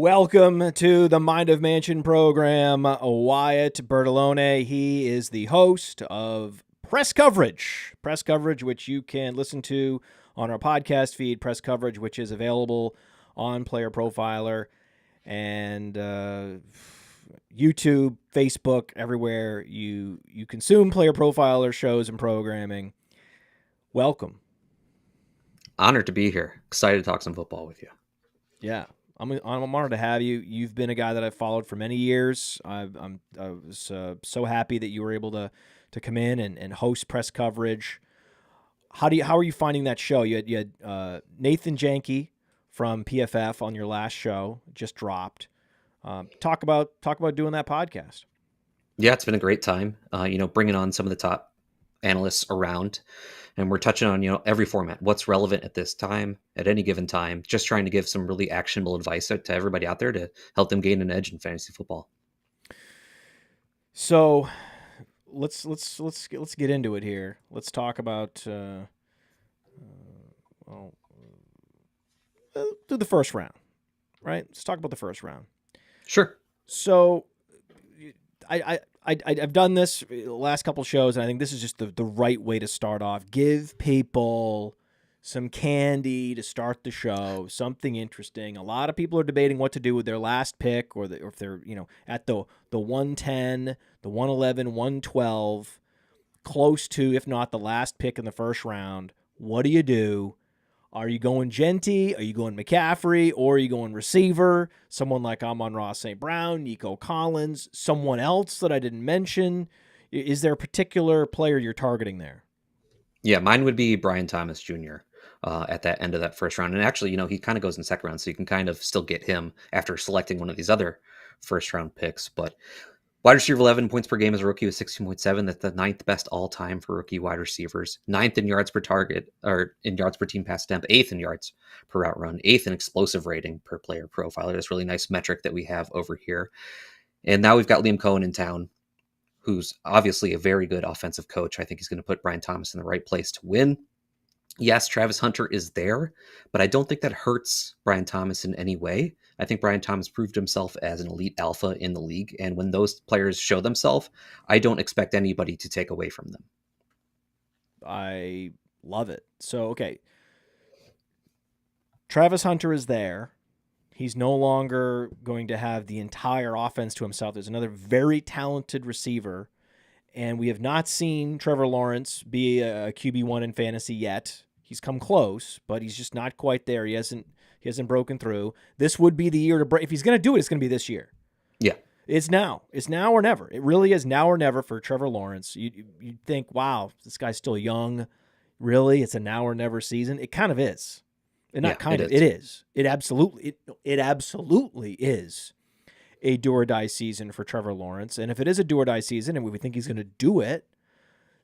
Welcome to the Mind of Mansion program. Wyatt Bertolone. He is the host of Press Coverage, which you can listen to on our podcast feed. Press Coverage, which is available on PlayerProfiler and YouTube, Facebook, everywhere you consume PlayerProfiler shows and programming. Welcome. Honored to be here. Excited to talk some football with you. Yeah. I'm honored to have you. You've been a guy that I've followed for many years. I was so happy that you were able to come in and host Press Coverage. How are you finding that show? You had Nathan Janke from PFF on your last show, just dropped. Talk about doing that podcast. Yeah, it's been a great time. Bringing on some of the top analysts around. And we're touching on, every format, what's relevant at this time, at any given time, just trying to give some really actionable advice to everybody out there to help them gain an edge in fantasy football. So let's get into it here. Let's talk about through the first round, right? Let's talk about the first round. Sure. So I've done this the last couple shows, and I think this is just the right way to start off. Give people some candy to start the show, something interesting. A lot of people are debating what to do with their last pick, or if they're at the 110, the 111, 112, close to, if not the last pick in the first round. What do you do? Are you going Genty? Are you going McCaffrey? Or are you going receiver? Someone like Amon-Ra St. Brown, Nico Collins, someone else that I didn't mention? Is there a particular player you're targeting there? Yeah, mine would be Brian Thomas Jr. At that end of that first round. And actually, he kind of goes in the second round, so you can kind of still get him after selecting one of these other first round picks. But wide receiver 11 points per game as a rookie with 16.7. That's the ninth best all time for rookie wide receivers. Ninth in yards per target, or in yards per team pass attempt. Eighth in yards per route run. Eighth in explosive rating per player profiler. That's a really nice metric that we have over here. And now we've got Liam Cohen in town, who's obviously a very good offensive coach. I think he's going to put Brian Thomas in the right place to win. Yes, Travis Hunter is there, but I don't think that hurts Brian Thomas in any way. I think Brian Thomas proved himself as an elite alpha in the league, and when those players show themselves, I don't expect anybody to take away from them. I love it. So, okay. Travis Hunter is there. He's no longer going to have the entire offense to himself. There's another very talented receiver, and we have not seen Trevor Lawrence be a QB1 in fantasy yet. He's come close, but he's just not quite there. He hasn't broken through. This would be the year to break. If he's going to do it, it's going to be this year. Yeah. It's now. It's now or never. It really is now or never for Trevor Lawrence. You think, wow, this guy's still young. Really? It's a now or never season? It kind of is. And not kind of. It is. It absolutely is a do or die season for Trevor Lawrence. And if it is a do or die season and we think he's going to do it,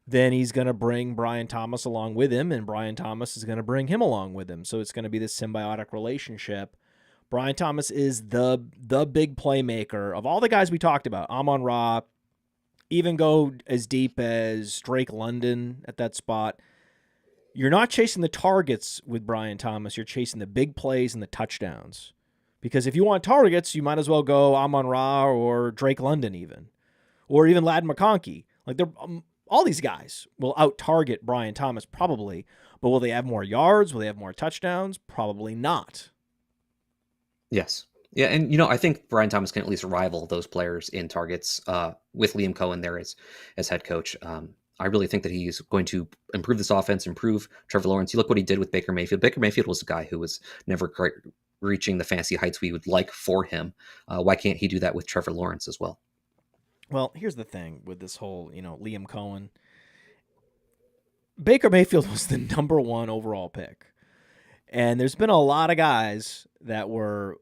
then he's going to bring Brian Thomas along with him, and Brian Thomas is going to bring him along with him. So it's going to be this symbiotic relationship. Brian Thomas is the big playmaker of all the guys we talked about. Amon-Ra, even go as deep as Drake London at that spot. You're not chasing the targets with Brian Thomas. You're chasing the big plays and the touchdowns. Because if you want targets, you might as well go Amon-Ra or Drake London even. Or even Ladd McConkey. Like, they're all these guys will out-target Brian Thomas probably, but will they have more yards? Will they have more touchdowns? Probably not. Yes. Yeah, and I think Brian Thomas can at least rival those players in targets with Liam Cohen there as head coach. I really think that he's going to improve this offense, improve Trevor Lawrence. You look what he did with Baker Mayfield. Baker Mayfield was a guy who was never reaching the fantasy heights we would like for him. Why can't he do that with Trevor Lawrence as well? Well, here's the thing with this whole, Liam Cohen. Baker Mayfield was the number one overall pick. And there's been a lot of guys that were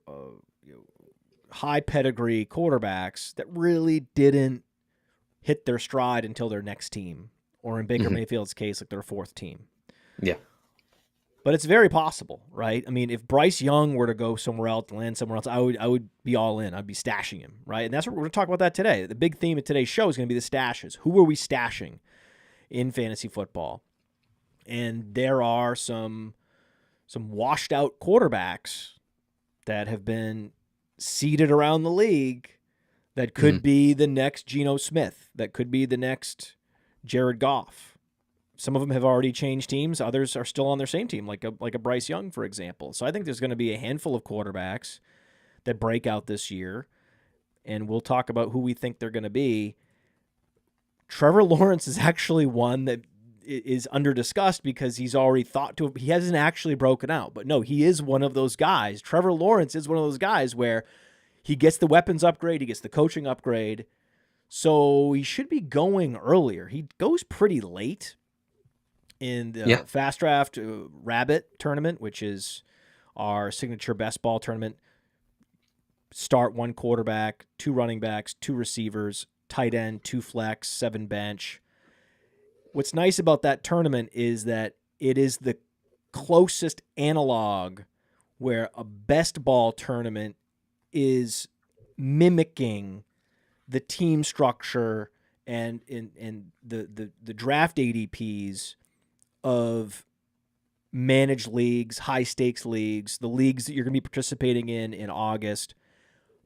high pedigree quarterbacks that really didn't hit their stride until their next team, or in Baker Mayfield's case, like their fourth team. Yeah. But it's very possible, right? I mean, if Bryce Young were to go somewhere else, land somewhere else, I would be all in. I'd be stashing him, right? And that's what we're going to talk about that today. The big theme of today's show is going to be the stashes. Who are we stashing in fantasy football? And there are some washed out quarterbacks that have been seeded around the league that could be the next Geno Smith, that could be the next Jared Goff. Some of them have already changed teams. Others are still on their same team, like a Bryce Young, for example. So I think there's going to be a handful of quarterbacks that break out this year, and we'll talk about who we think they're going to be. Trevor Lawrence is actually one that is under discussed because he's already he hasn't actually broken out. But no, he is one of those guys. Trevor Lawrence is one of those guys where he gets the weapons upgrade, he gets the coaching upgrade. So he should be going earlier. He goes pretty late in the Fast Draft Rabbit tournament, which is our signature best ball tournament. Start 1 quarterback, 2 running backs, 2 receivers, tight end, 2 flex, 7 bench. What's nice about that tournament is that it is the closest analog where a best ball tournament is mimicking the team structure and the draft ADPs of managed leagues, high stakes leagues, the leagues that you're going to be participating in August,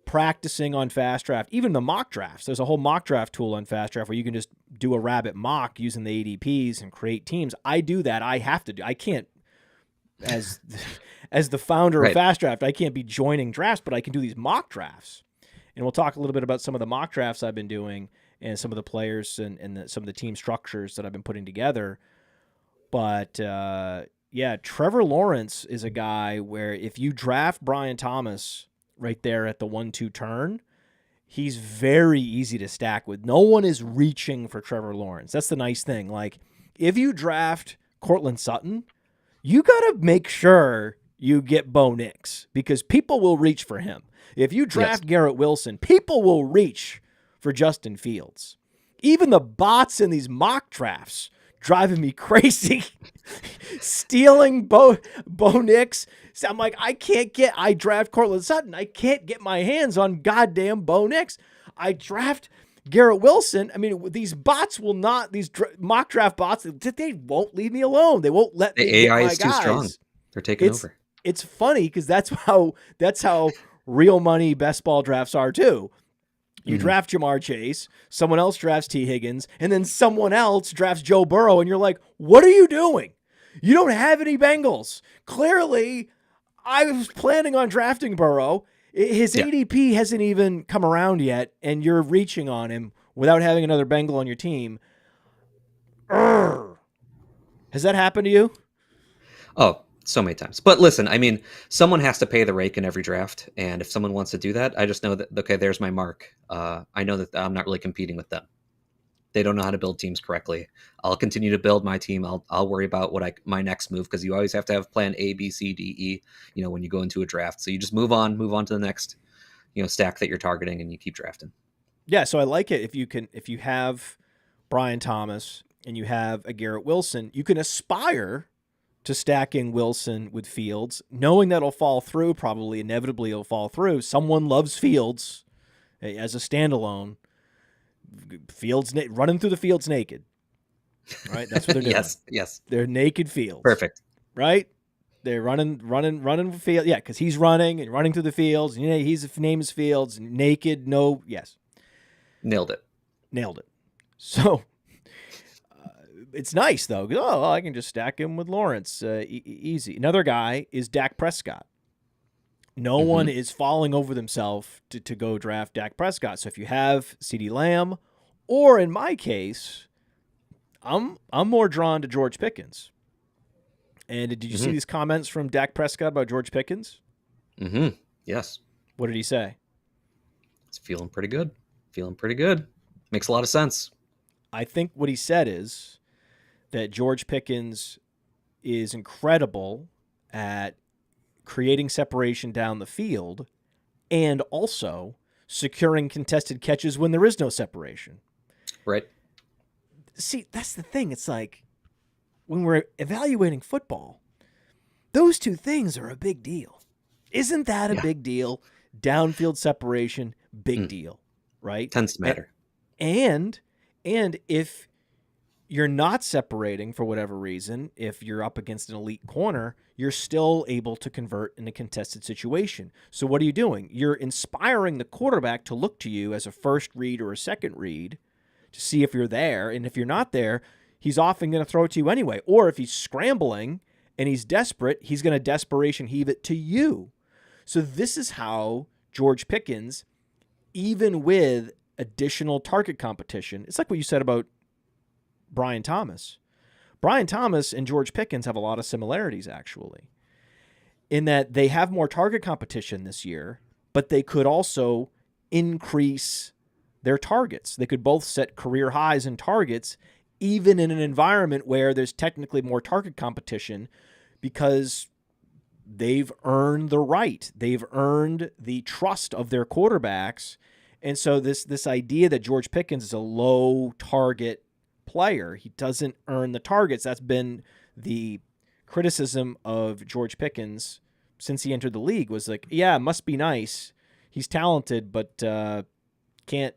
practicing on Fast Draft, even the mock drafts. There's a whole mock draft tool on Fast Draft where you can just do a rabbit mock using the ADPs and create teams. I do that. I have to do. I can't, as the founder of Fast Draft, I can't be joining drafts, but I can do these mock drafts. And we'll talk a little bit about some of the mock drafts I've been doing and some of the players and some of the team structures that I've been putting together. But Trevor Lawrence is a guy where if you draft Brian Thomas right there at the 1-2 turn, he's very easy to stack with. No one is reaching for Trevor Lawrence. That's the nice thing. Like, if you draft Cortland Sutton, you got to make sure you get Bo Nix because people will reach for him. If you draft Garrett Wilson, people will reach for Justin Fields. Even the bots in these mock drafts driving me crazy. Stealing Bo Nix. So I'm like, I draft Cortland Sutton. I can't get my hands on goddamn Bo Nix. I draft Garrett Wilson. I mean, these bots will not, mock draft bots, they won't leave me alone. They won't let me get my guys. The AI is too strong. They're taking over. It's funny because that's how real money best ball drafts are too. You draft Jamar Chase, someone else drafts T. Higgins, and then someone else drafts Joe Burrow, and you're like, what are you doing? You don't have any Bengals. Clearly, I was planning on drafting Burrow. His ADP hasn't even come around yet, and you're reaching on him without having another Bengal on your team. Has that happened to you? Oh, so many times. But listen, I mean, someone has to pay the rake in every draft. And if someone wants to do that, I just know that, okay, there's my mark. I know that I'm not really competing with them. They don't know how to build teams correctly. I'll continue to build my team. I'll worry about my next move because you always have to have plan A, B, C, D, E, when you go into a draft. So you just move on to the next, stack that you're targeting and you keep drafting. Yeah. So I like it. If you have Brian Thomas and you have a Garrett Wilson, you can aspire to stacking Wilson with Fields, knowing that it'll fall through, probably inevitably it'll fall through. Someone loves Fields as a standalone. Fields running through the fields naked. Right? That's what they're doing. Yes. They're naked Fields. Perfect. Right? They're running field. Yeah, because he's running through the fields. His name is Fields. Naked, no, yes. Nailed it. So it's nice, though. I can just stack him with Lawrence. Easy. Another guy is Dak Prescott. No one is falling over themselves to go draft Dak Prescott. So if you have CeeDee Lamb, or in my case, I'm more drawn to George Pickens. And did you see these comments from Dak Prescott about George Pickens? Yes. What did he say? It's feeling pretty good. Makes a lot of sense. I think what he said is that George Pickens is incredible at creating separation down the field and also securing contested catches when there is no separation. Right. See, that's the thing. It's like when we're evaluating football, those two things are a big deal. Isn't that a big deal? Downfield separation, big deal, right? Tends to matter. And if you're not separating for whatever reason, if you're up against an elite corner, you're still able to convert in a contested situation. So what are you doing? You're inspiring the quarterback to look to you as a first read or a second read to see if you're there. And if you're not there, he's often going to throw it to you anyway. Or if he's scrambling and he's desperate, he's going to desperation heave it to you. So this is how George Pickens, even with additional target competition, it's like what you said about Brian Thomas. Brian Thomas and George Pickens have a lot of similarities, actually, in that they have more target competition this year, but they could also increase their targets. They could both set career highs in targets, even in an environment where there's technically more target competition, because they've earned the right. They've earned the trust of their quarterbacks. And so this idea that George Pickens is a low target player, he doesn't earn the targets. That's been the criticism of George Pickens since he entered the league, was like, yeah, it must be nice. He's talented, but can't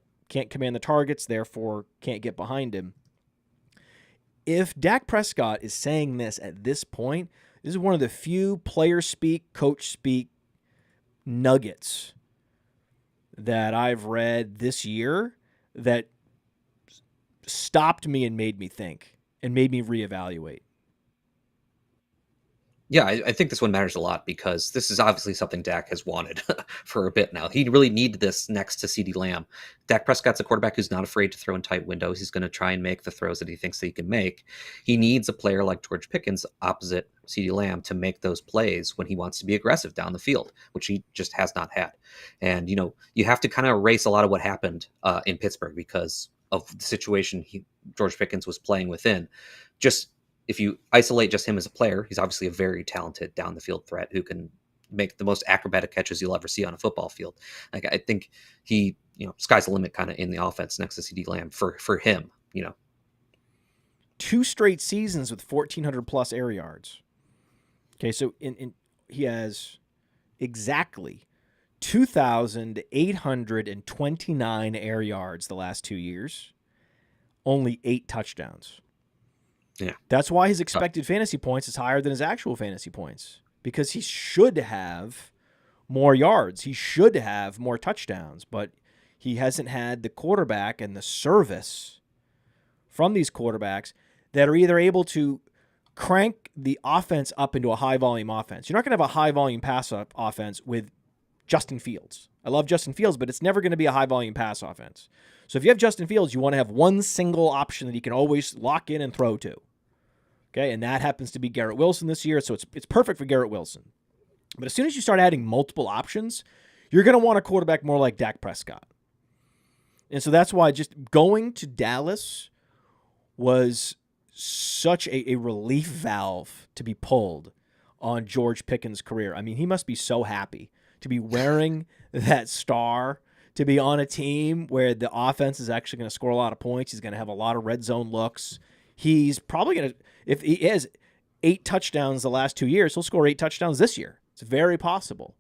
command the targets, therefore can't get behind him. If Dak Prescott is saying this at this point, this is one of the few player speak, coach speak nuggets that I've read this year that stopped me and made me think and made me reevaluate. Yeah, I think this one matters a lot because this is obviously something Dak has wanted for a bit now. He really needed this next to CeeDee Lamb. Dak Prescott's a quarterback who's not afraid to throw in tight windows. He's going to try and make the throws that he thinks that he can make. He needs a player like George Pickens opposite CeeDee Lamb to make those plays when he wants to be aggressive down the field, which he just has not had. And, you have to kind of erase a lot of what happened in Pittsburgh because of the situation George Pickens was playing within. Just if you isolate just him as a player, he's obviously a very talented down the field threat who can make the most acrobatic catches you'll ever see on a football field. Like, I think he, sky's the limit kind of in the offense next to CeeDee Lamb for him, 2 straight seasons with 1,400 plus air yards. Okay, so he has exactly 2,829 air yards the last 2 years, only 8 touchdowns. Yeah. That's why his expected fantasy points is higher than his actual fantasy points, because he should have more yards. He should have more touchdowns, but he hasn't had the quarterback and the service from these quarterbacks that are either able to crank the offense up into a high-volume offense. You're not going to have a high-volume pass offense with Justin Fields. I love Justin Fields, but it's never going to be a high-volume pass offense. So if you have Justin Fields, you want to have one single option that he can always lock in and throw to. Okay, and that happens to be Garrett Wilson this year, so it's perfect for Garrett Wilson. But as soon as you start adding multiple options, you're going to want a quarterback more like Dak Prescott. And so that's why just going to Dallas was such a relief valve to be pulled on George Pickens' career. I mean, he must be so happy to be wearing that star, to be on a team where the offense is actually going to score a lot of points. He's going to have a lot of red zone looks. He's probably going to, if he has 8 touchdowns the last 2 years, he'll score 8 touchdowns this year. It's very possible.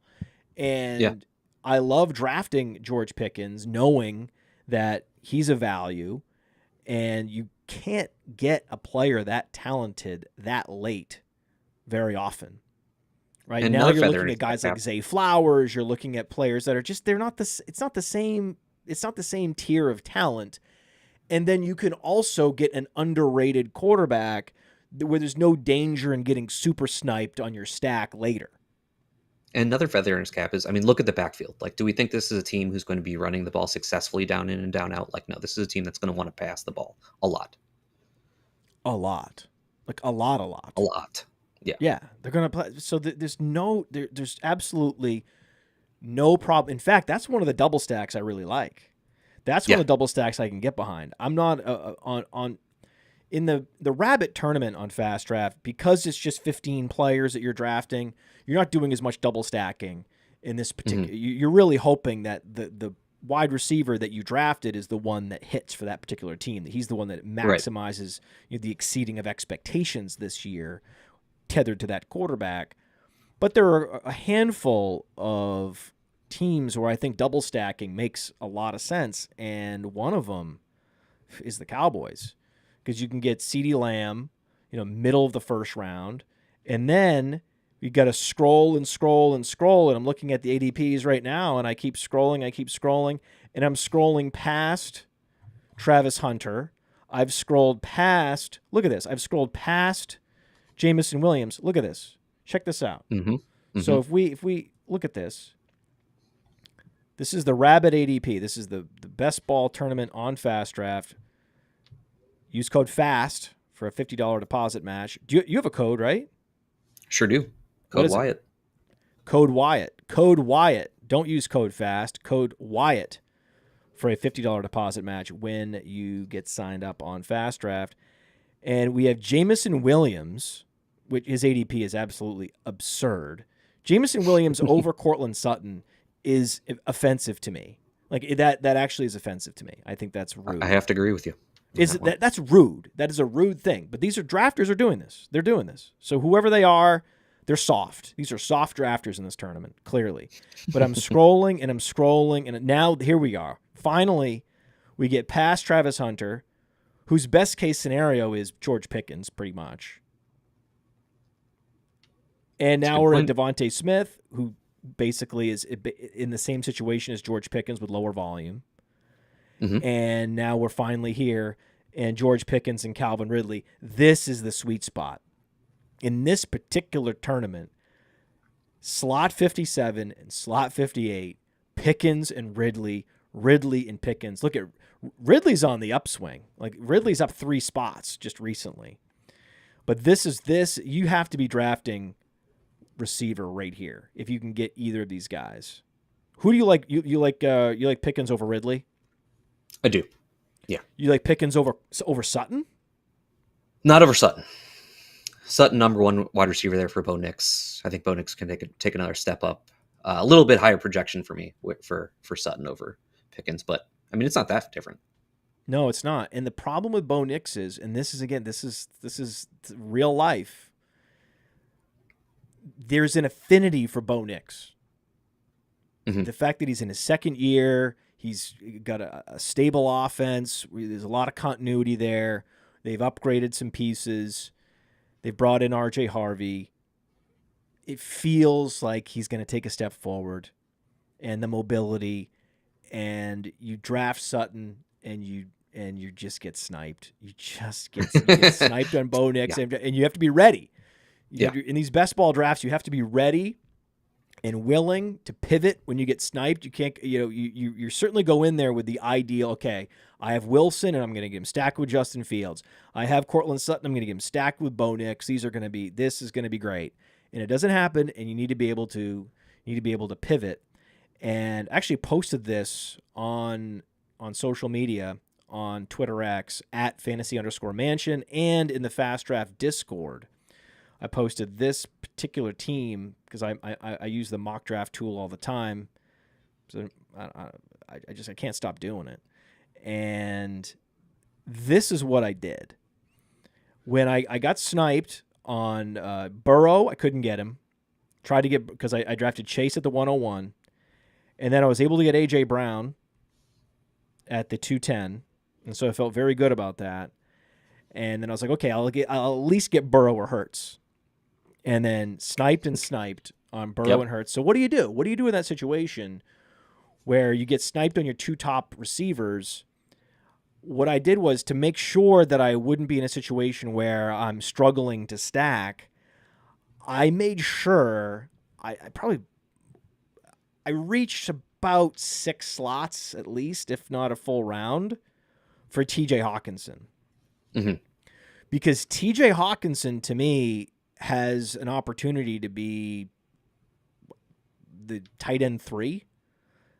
And I love drafting George Pickens knowing that he's a value, and you can't get a player that talented that late very often. Right and now, you're looking at guys like Zay Flowers. You're looking at players that are just, they're not this. It's not the same. It's not the same tier of talent. And then you can also get an underrated quarterback where there's no danger in getting super sniped on your stack later. And another feather in his cap is, look at the backfield. Like, do we think this is a team who's going to be running the ball successfully down in and down out? Like, no, this is a team that's going to want to pass the ball a lot. A lot. Like, a lot. A lot. Yeah. Yeah. They're going to play. So there's absolutely no problem. In fact, that's one of the double stacks I really like. That's one of the double stacks I can get behind. I'm not in the Rabbit tournament on Fast Draft, because it's just 15 players that you're drafting. You're not doing as much double stacking in this particular. You're really hoping that the wide receiver that you drafted is the one that hits for that particular team. That he's the one that maximizes the exceeding of expectations this year, tethered to that quarterback. But there are a handful of teams where I think double stacking makes a lot of sense, and one of them is the Cowboys. because you can get CeeDee Lamb, middle of the first round. And then you got to scroll and scroll and scroll. And I'm looking at the ADPs right now, and I keep scrolling, and I'm scrolling past Travis Hunter. I've scrolled past, look at this. I've scrolled past Jameson Williams. Look at this. Check this out. So if we look at this, this is the Rabbit ADP. This is the best ball tournament on Fast Draft. Use code FAST for a $50 deposit match. You have a code, right? Sure do. Code Wyatt. Code Wyatt. Code Wyatt. Don't use code FAST. Code Wyatt for a $50 deposit match when you get signed up on Fast Draft. And we have Jameson Williams, which his ADP is absolutely absurd. Jameson Williams over Cortland Sutton is offensive to me. Like that actually is offensive to me. I think that's rude. I have to agree with you. That's rude. That is a rude thing. But these drafters are doing this. They're doing this. So whoever they are, they're soft. These are soft drafters in this tournament, clearly. But I'm scrolling, and now here we are. Finally, we get past Travis Hunter, whose best case scenario is George Pickens, pretty much. And now we're at Devontae Smith, who basically is in the same situation as George Pickens with lower volume. And now we're finally here, and George Pickens and Calvin Ridley. This is the sweet spot. In this particular tournament, slot 57 and slot 58, Pickens and Ridley and Pickens. Look at Ridley's on the upswing. Like Ridley's up 3 spots just recently. But you have to be drafting receiver right here if you can get either of these guys. Who do you like? You like Pickens over Ridley? I do. Yeah. You like Pickens over Sutton? Not over Sutton. Sutton, number 1 wide receiver there for Bo Nix. I think Bo Nix can take another step up. A little bit higher projection for me for Sutton over Pickens, but I mean it's not that different. No, it's not. And the problem with Bo Nix is, and this is real life. There's an affinity for Bo Nix. The fact that he's in his second year, he's got a stable offense. There's a lot of continuity there. They've upgraded some pieces. They've brought in R.J. Harvey. It feels like he's going to take a step forward, and the mobility, and you draft Sutton, and you just get sniped. You get sniped on Bo Nix, and you have to be ready. In these best ball drafts, you have to be ready and willing to pivot when you get sniped. You can't, you certainly go in there with the ideal, okay, I have Wilson and I'm going to get him stacked with Justin Fields. I have Cortland Sutton, I'm going to get him stacked with Bo Nix. This is going to be great. And it doesn't happen, and you need to be able to pivot. And I actually posted this on social media, on Twitter X, at @fantasy_mansion, and in the Fast Draft Discord. I posted this particular team because I use the mock draft tool all the time, so I can't stop doing it. And this is what I did when I got sniped on Burrow. I couldn't get him. Tried to get, because I drafted Chase at the 101, and then I was able to get AJ Brown at the 210, and so I felt very good about that. And then I was like, okay, I'll at least get Burrow or Hurts. And then sniped on Burrow and Hurts. So what do you do? What do you do in that situation where you get sniped on your 2 top receivers? What I did was, to make sure that I wouldn't be in a situation where I'm struggling to stack, I made sure I reached about 6 slots at least, if not a full round, for TJ Hawkinson. Because TJ Hawkinson, to me, has an opportunity to be the tight end 3. I think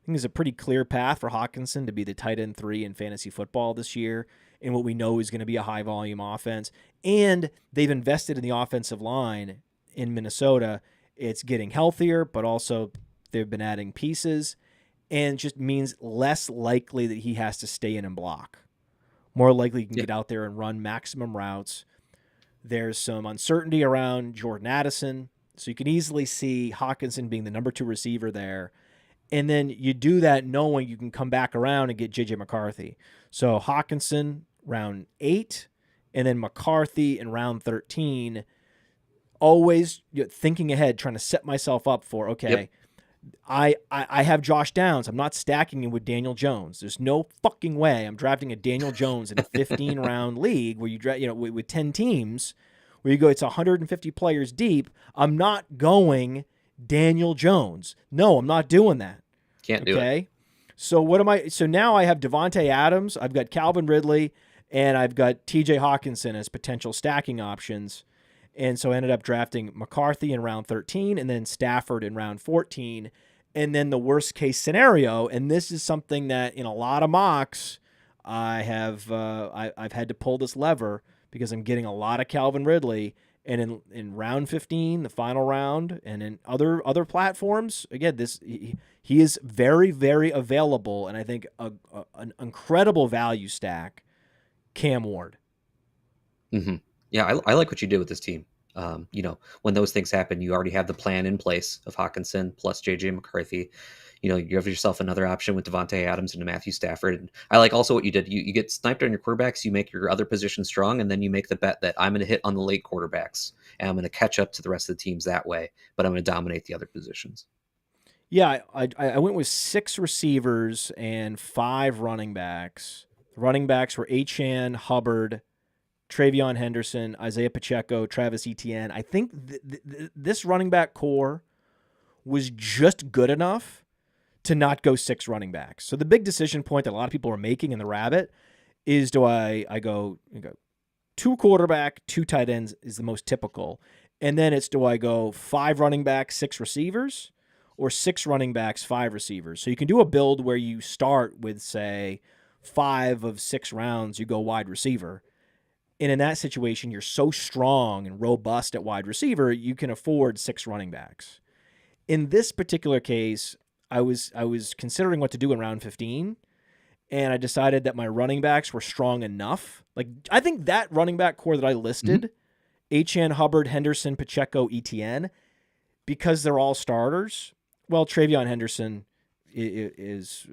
there's a pretty clear path for Hawkinson to be the tight end 3 in fantasy football this year, in what we know is going to be a high volume offense. And they've invested in the offensive line in Minnesota. It's getting healthier, but also they've been adding pieces, and it just means less likely that he has to stay in and block. More likely he can get out there and run maximum routes. There's some uncertainty around Jordan Addison, so you can easily see Hawkinson being the number 2 receiver there. And then you do that knowing you can come back around and get J.J. McCarthy. So Hawkinson, round 8, and then McCarthy in round 13. Always thinking ahead, trying to set myself up for, okay, Yep. I have Josh Downs. I'm not stacking him with Daniel Jones. There's no fucking way I'm drafting a Daniel Jones in a 15-round league where you draft, with 10 teams, where you go, it's 150 players deep. I'm not going Daniel Jones. No, I'm not doing that. Can't do it. So what am I? So now I have Devontae Adams. I've got Calvin Ridley, and I've got T.J. Hawkinson as potential stacking options. And so I ended up drafting McCarthy in round 13 and then Stafford in round 14. And then the worst case scenario, and this is something that in a lot of mocks, I've had to pull this lever because I'm getting a lot of Calvin Ridley. And in round 15, the final round, and in other platforms, again, he is very, very available. And I think an incredible value stack, Cam Ward. Mm-hmm. Yeah, I like what you did with this team. When those things happen, you already have the plan in place of Hawkinson plus JJ McCarthy. You have yourself another option with Devontae Adams and Matthew Stafford. And I like also what you did. You get sniped on your quarterbacks, you make your other position strong, and then you make the bet that I'm going to hit on the late quarterbacks, and I'm going to catch up to the rest of the teams that way, but I'm going to dominate the other positions. Yeah, I went with 6 receivers and 5 running backs. The running backs were Achane, Hubbard, Travion Henderson, Isaiah Pacheco, Travis Etienne. I think this running back core was just good enough to not go 6 running backs. So the big decision point that a lot of people are making in the Rabbit is, do I go 2 quarterback, 2 tight ends is the most typical. And then it's, do I go 5 running backs, 6 receivers, or 6 running backs, 5 receivers? So you can do a build where you start with, say, 5 of 6 rounds, you go wide receiver. And in that situation, you're so strong and robust at wide receiver, you can afford 6 running backs. In this particular case, I was considering what to do in round 15, and I decided that my running backs were strong enough. Like, I think that running back core that I listed, Achane, Hubbard, Henderson, Pacheco, Etienne, because they're all starters. Well, Travion Henderson is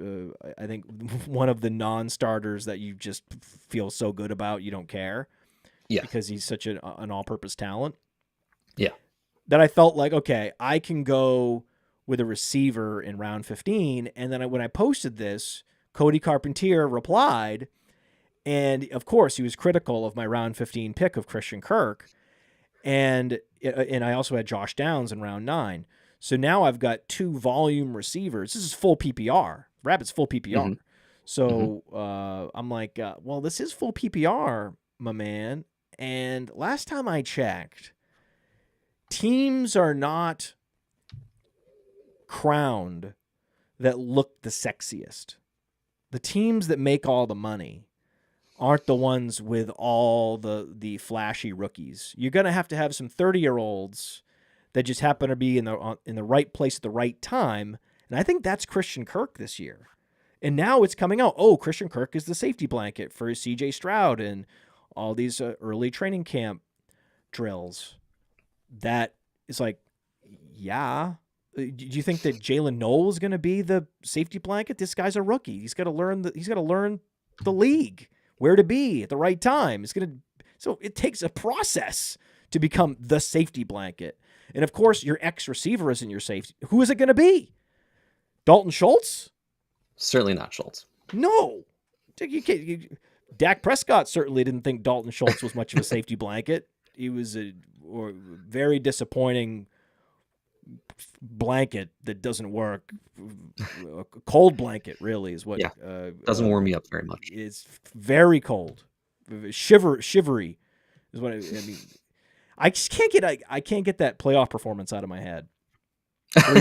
I think, one of the non-starters that you just feel so good about you don't care. Yeah. Because he's such an all-purpose talent. Yeah. That I felt like, okay, I can go with a receiver in round 15. And then when I posted this, Cody Carpentier replied, and of course he was critical of my round 15 pick of Christian Kirk. And I also had Josh Downs in round 9. So now I've got 2 volume receivers. This is full PPR. Rabbit's full PPR. Mm-hmm. So I'm like, well, this is full PPR, my man. And last time I checked, teams are not crowned that look the sexiest. The teams that make all the money aren't the ones with all the flashy rookies. You're going to have some 30-year-olds that just happen to be in the right place at the right time. And I think that's Christian Kirk this year. And now it's coming out, oh, Christian Kirk is the safety blanket for CJ Stroud and all these early training camp drills. That is like, yeah. Do you think that Jalen Noel is going to be the safety blanket? This guy's a rookie. He's got to learn the league, where to be at the right time. So it takes a process to become the safety blanket. And of course, your ex receiver isn't your safety. Who is it going to be? Dalton Schultz? Certainly not Schultz. No. Dak Prescott certainly didn't think Dalton Schultz was much of a safety blanket. He was a very disappointing blanket that doesn't work. A cold blanket, really, is what. Yeah, doesn't warm me up very much. It's very cold, shivery, is what I mean. I just can't get that playoff performance out of my head.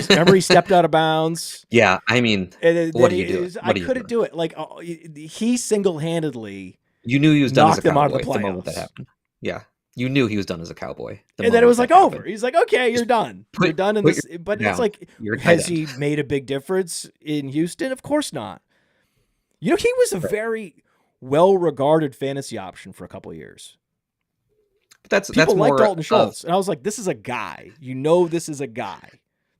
Remember he stepped out of bounds. Yeah, I mean, what do you do? I couldn't do it. Like, he single-handedly. You knew he was done as a Cowboy knocked them out of the playoffs. The moment that happened. Yeah, you knew he was done as a Cowboy. And then it was like over. He's like, okay, you're done. You're done in this. But it's like, has he made a big difference in Houston? Of course not. He was a very well-regarded fantasy option for a couple of years. People like Dalton Schultz, and I was like, this is a guy. This is a guy.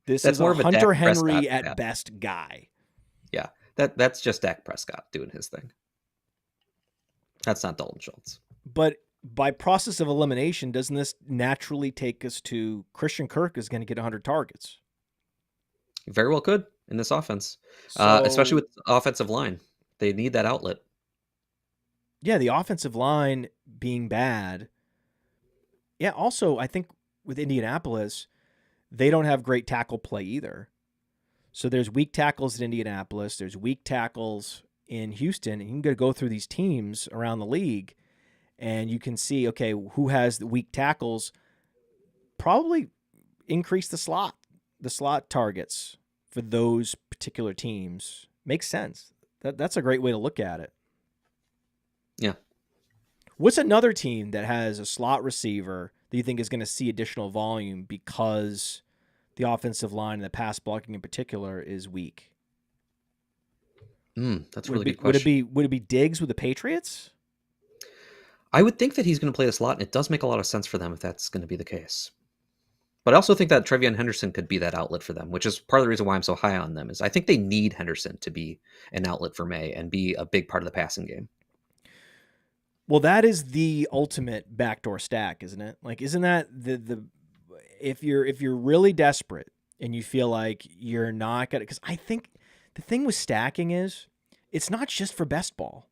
This is more of a Hunter Henry at best guy. Yeah, that's just Dak Prescott doing his thing. That's not Dalton Schultz. But by process of elimination, doesn't this naturally take us to Christian Kirk is going to get 100 targets? Very well could in this offense, especially So, with the offensive line. They need that outlet. yeah, the offensive line being bad. Yeah, also, I think with Indianapolis, they don't have great tackle play either. So there's weak tackles in Indianapolis. There's weak tackles in Houston. And you can go through these teams around the league, and you can see, okay, who has the weak tackles. Probably increase the slot targets for those particular teams. Makes sense. That's a great way to look at it. Yeah. What's another team that has a slot receiver that you think is going to see additional volume because the offensive line and the pass blocking in particular is weak? That's a really good question. Would it be Diggs with the Patriots? I would think that he's going to play the slot, and it does make a lot of sense for them if that's going to be the case. But I also think that Trevion Henderson could be that outlet for them, which is part of the reason why I'm so high on them. Is I think they need Henderson to be an outlet for May and be a big part of the passing game. Well, that is the ultimate backdoor stack, isn't it? Like, isn't that the if you're really desperate and you feel like you're not gonna, because I think the thing with stacking is it's not just for best ball,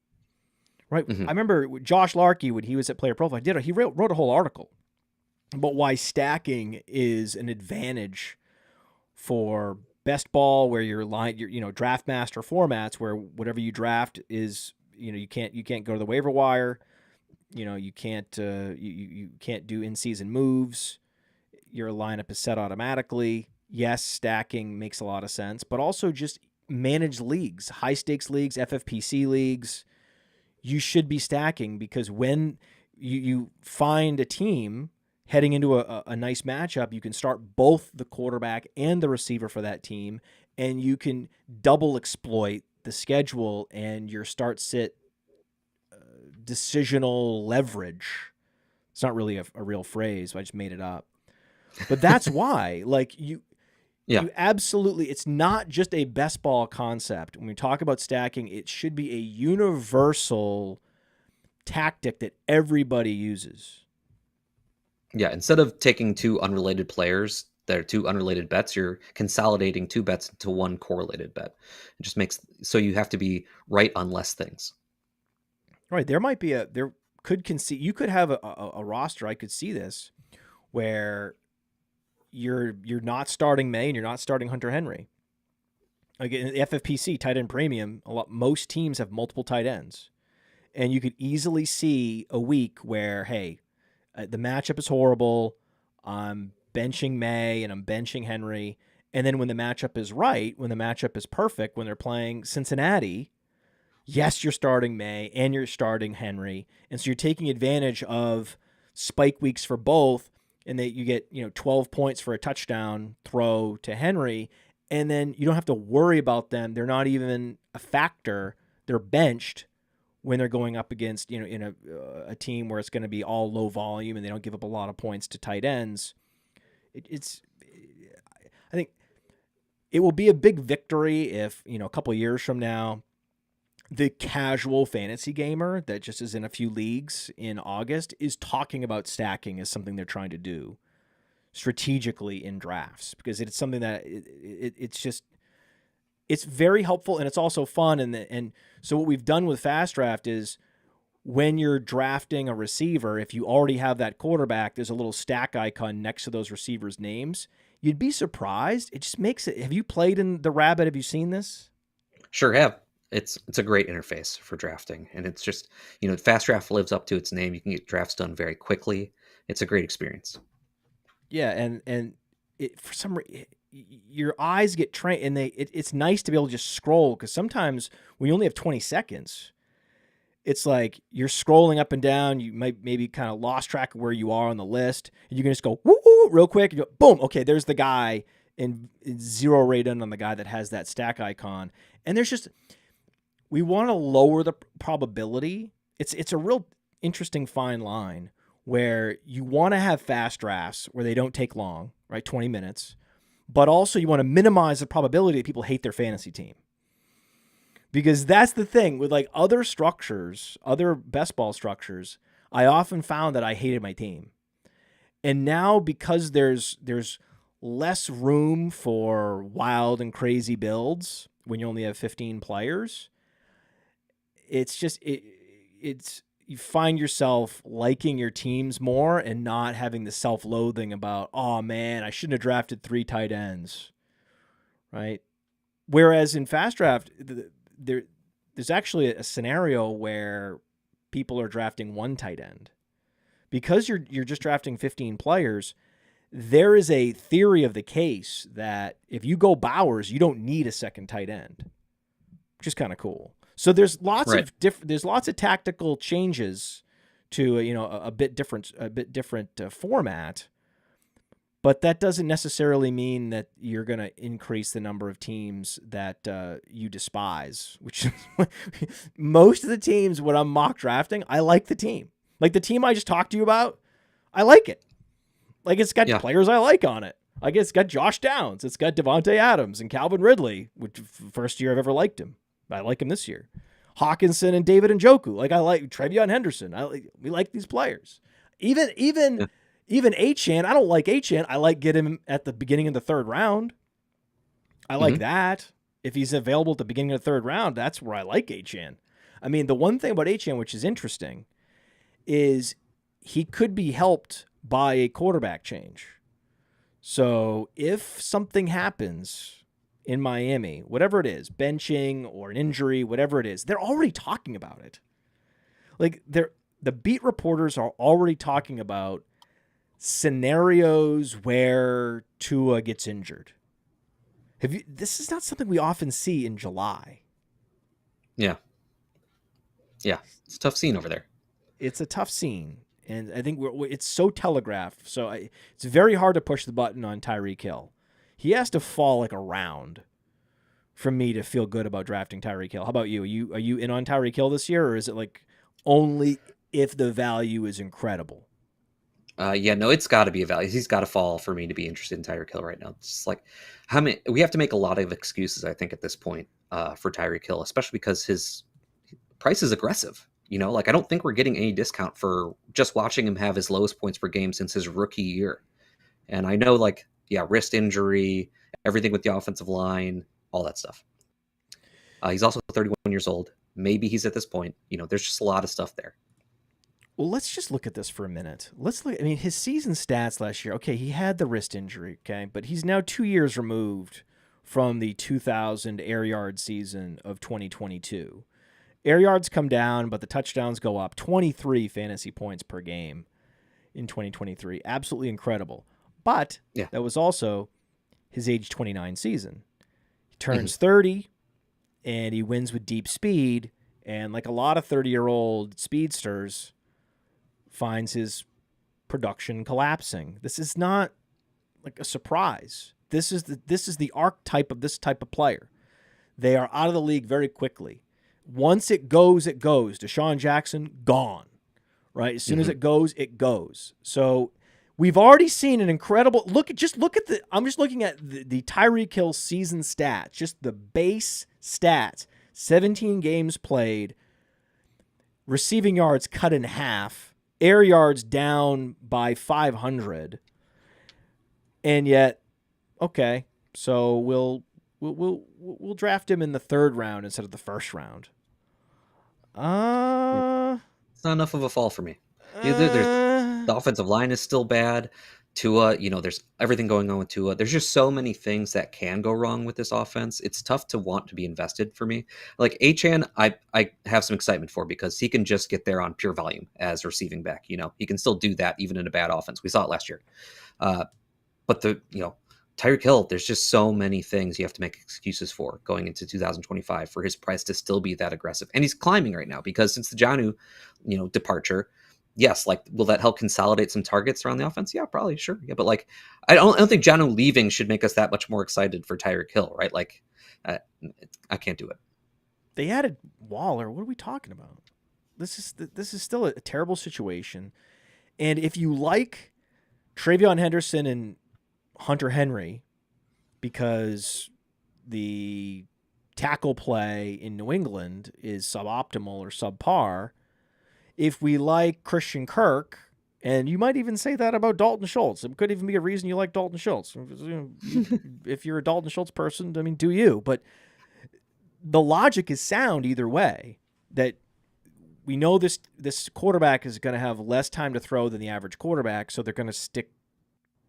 right? Mm-hmm. I remember Josh Larkey, when he was at PlayerProfiler, he wrote a whole article about why stacking is an advantage for best ball, where you're draft master formats, where whatever you draft is, you can't go to the waiver wire. You can't you can't do in-season moves. Your lineup is set automatically. Yes, stacking makes a lot of sense, but also just managed leagues, high-stakes leagues, FFPC leagues, you should be stacking, because when you find a team heading into a nice matchup, you can start both the quarterback and the receiver for that team, and you can double exploit the schedule and your start-sit decisional leverage. It's not really a real phrase. I just made it up. But that's why, you absolutely, it's not just a best ball concept. When we talk about stacking, it should be a universal tactic that everybody uses. Yeah, instead of taking two unrelated players that are two unrelated bets, you're consolidating two bets into one correlated bet. It just makes so you have to be right on less things. Right. You could have a roster. I could see this where you're not starting May and you're not starting Hunter Henry. Again, the FFPC tight end premium, most teams have multiple tight ends, and you could easily see a week where, hey, the matchup is horrible. I'm benching May and I'm benching Henry, and then when the matchup is right, when the matchup is perfect, when they're playing Cincinnati, yes, you're starting May and you're starting Henry, and so you're taking advantage of spike weeks for both, and that you get 12 points for a touchdown throw to Henry, and then you don't have to worry about them. They're not even a factor. They're benched when they're going up against in a team where it's going to be all low volume and they don't give up a lot of points to tight ends. I think it will be a big victory if a couple of years from now, the casual fantasy gamer that just is in a few leagues in August is talking about stacking as something they're trying to do strategically in drafts, because it's something that it's very helpful, and it's also fun. And so what we've done with Fast Draft is, when you're drafting a receiver, if you already have that quarterback, there's a little stack icon next to those receivers' names. You'd be surprised. It just makes it. Have you played in the Rabbit? Have you seen this? Sure have. It's a great interface for drafting, and it's just Fast Draft lives up to its name. You can get drafts done very quickly. It's a great experience. Yeah, and for some reason, your eyes get trained, and it's nice to be able to just scroll, because sometimes when you only have 20 seconds, it's like you're scrolling up and down. You might maybe kind of lost track of where you are on the list, and you can just go woo woo real quick. And you go, boom, okay, there's the guy, and zero rating on the guy that has that stack icon. And we want to lower the probability. It's a real interesting fine line where you want to have fast drafts where they don't take long, right? 20 minutes, but also you want to minimize the probability that people hate their fantasy team. Because that's the thing with other structures, other best ball structures. I often found that I hated my team. And now, because there's less room for wild and crazy builds when you only have 15 players, it's just it's you find yourself liking your teams more and not having the self-loathing about, oh man, I shouldn't have drafted 3 tight ends, right? Whereas in fast draft, there's actually a scenario where people are drafting 1 tight end. Because you're just drafting 15 players, there is a theory of the case that if you go Bowers, you don't need a second tight end, which is kind of cool. So there's lots of tactical changes to a bit different format, but that doesn't necessarily mean that you're going to increase the number of teams that you despise. Which most of the teams when I'm mock drafting, I like the team. Like the team I just talked to you about, I like it. Like it's got players I like on it. I guess it's got Josh Downs. It's got Devontae Adams and Calvin Ridley, which first year I've ever liked him. I like him this year. Hawkinson and David Njoku. Like I like Trevion Henderson. We like these players. Even Achane. I don't like Achane. I like getting him at the beginning of the 3rd round. I like that. If he's available at the beginning of the 3rd round, that's where I like Achane. I mean, the one thing about Achane, which is interesting, is he could be helped by a quarterback change. So if something happens in Miami, whatever it is, benching or an injury, whatever it is, they're already talking about it. Like the beat reporters are already talking about scenarios where Tua gets injured. This is not something we often see in July. Yeah. It's a tough scene over there. It's a tough scene, and I think it's so telegraphed. So it's very hard to push the button on Tyreek Hill. He has to fall like a round for me to feel good about drafting Tyreek Hill. How about you? Are you in on Tyreek Hill this year, or is it like only if the value is incredible? No, it's got to be a value. He's got to fall for me to be interested in Tyreek Hill right now. It's like we have to make a lot of excuses, I think, at this point for Tyreek Hill, especially because his price is aggressive. Like I don't think we're getting any discount for just watching him have his lowest points per game since his rookie year. And I know, wrist injury, everything with the offensive line, all that stuff. He's also 31 years old. Maybe he's at this point. There's just a lot of stuff there. Well, let's just look at this for a minute. Let's look. I mean, his season stats last year. Okay, he had the wrist injury. Okay, but he's now 2 years removed from the 2,000 air yard season of 2022. Air yards come down, but the touchdowns go up. 23 fantasy points per game in 2023. Absolutely incredible. But that was also his age 29 season. He turns 30, and he wins with deep speed. And like a lot of 30-year-old speedsters, finds his production collapsing. This is not like a surprise. This is the archetype of this type of player. They are out of the league very quickly. Once it goes, it goes. Deshaun Jackson, gone. Right? As soon as it goes. So we've already seen an incredible look at the I'm just looking at the Tyreek Hill season stats, just the base stats. 17 games played, receiving yards cut in half, air yards down by 500. And yet, okay, so we'll draft him in the 3rd round instead of the 1st round. It's not enough of a fall for me. The offensive line is still bad. Tua, there's everything going on with Tua. There's just so many things that can go wrong with this offense. It's tough to want to be invested for me. Like Achane, I have some excitement for because he can just get there on pure volume as receiving back. He can still do that even in a bad offense. We saw it last year. But Tyreek Hill, there's just so many things you have to make excuses for going into 2025 for his price to still be that aggressive. And he's climbing right now because since the Jonnu, departure, yes, will that help consolidate some targets around the offense? Yeah, probably, sure. Yeah, but I don't think Jonnu leaving should make us that much more excited for Tyreek Hill, right? I can't do it. They added Waller. What are we talking about? This is still a terrible situation. And if you like Trevion Henderson and Hunter Henry because the tackle play in New England is suboptimal or subpar, if we like Christian Kirk, and you might even say that about Dalton Schultz. It could even be a reason you like Dalton Schultz. If you're a Dalton Schultz person, I mean, do you? But the logic is sound either way, that we know this quarterback is going to have less time to throw than the average quarterback, so they're going to stick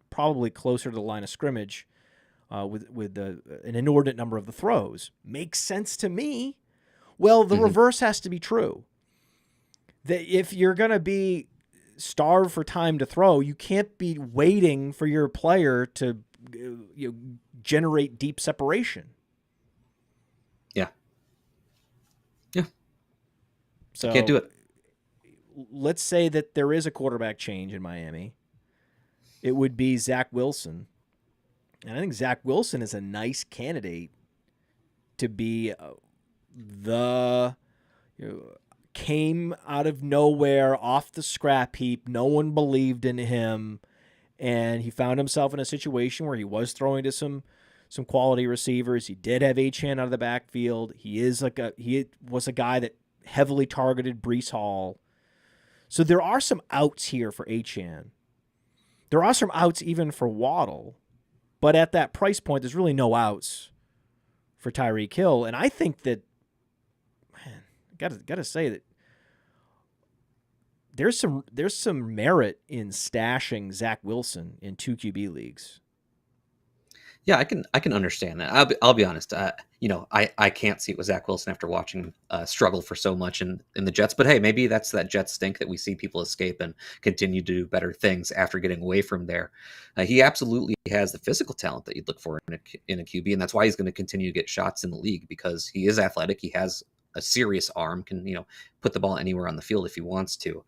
probably closer to the line of scrimmage with an inordinate number of the throws. Makes sense to me. Well, the reverse has to be true. That if you're going to be starved for time to throw, you can't be waiting for your player to generate deep separation. Yeah. Yeah. So can't do it. Let's say that there is a quarterback change in Miami. It would be Zach Wilson. And I think Zach Wilson is a nice candidate to be came out of nowhere, off the scrap heap. No one believed in him, and he found himself in a situation where he was throwing to some quality receivers. He did have Achane out of the backfield. He was a guy that heavily targeted Breece Hall. So there are some outs here for Achane. There are some outs even for Waddle, but at that price point, there's really no outs for Tyreek Hill. And I think that, man, gotta say that there's some merit in stashing Zach Wilson in 2 QB leagues. Yeah, I can understand that. I'll be honest. I can't see it with Zach Wilson after watching struggle for so much in the Jets. But hey, maybe that's that Jets stink that we see people escape and continue to do better things after getting away from there. He absolutely has the physical talent that you'd look for in a QB, and that's why he's going to continue to get shots in the league, because he is athletic. He has a serious arm, can put the ball anywhere on the field if he wants to.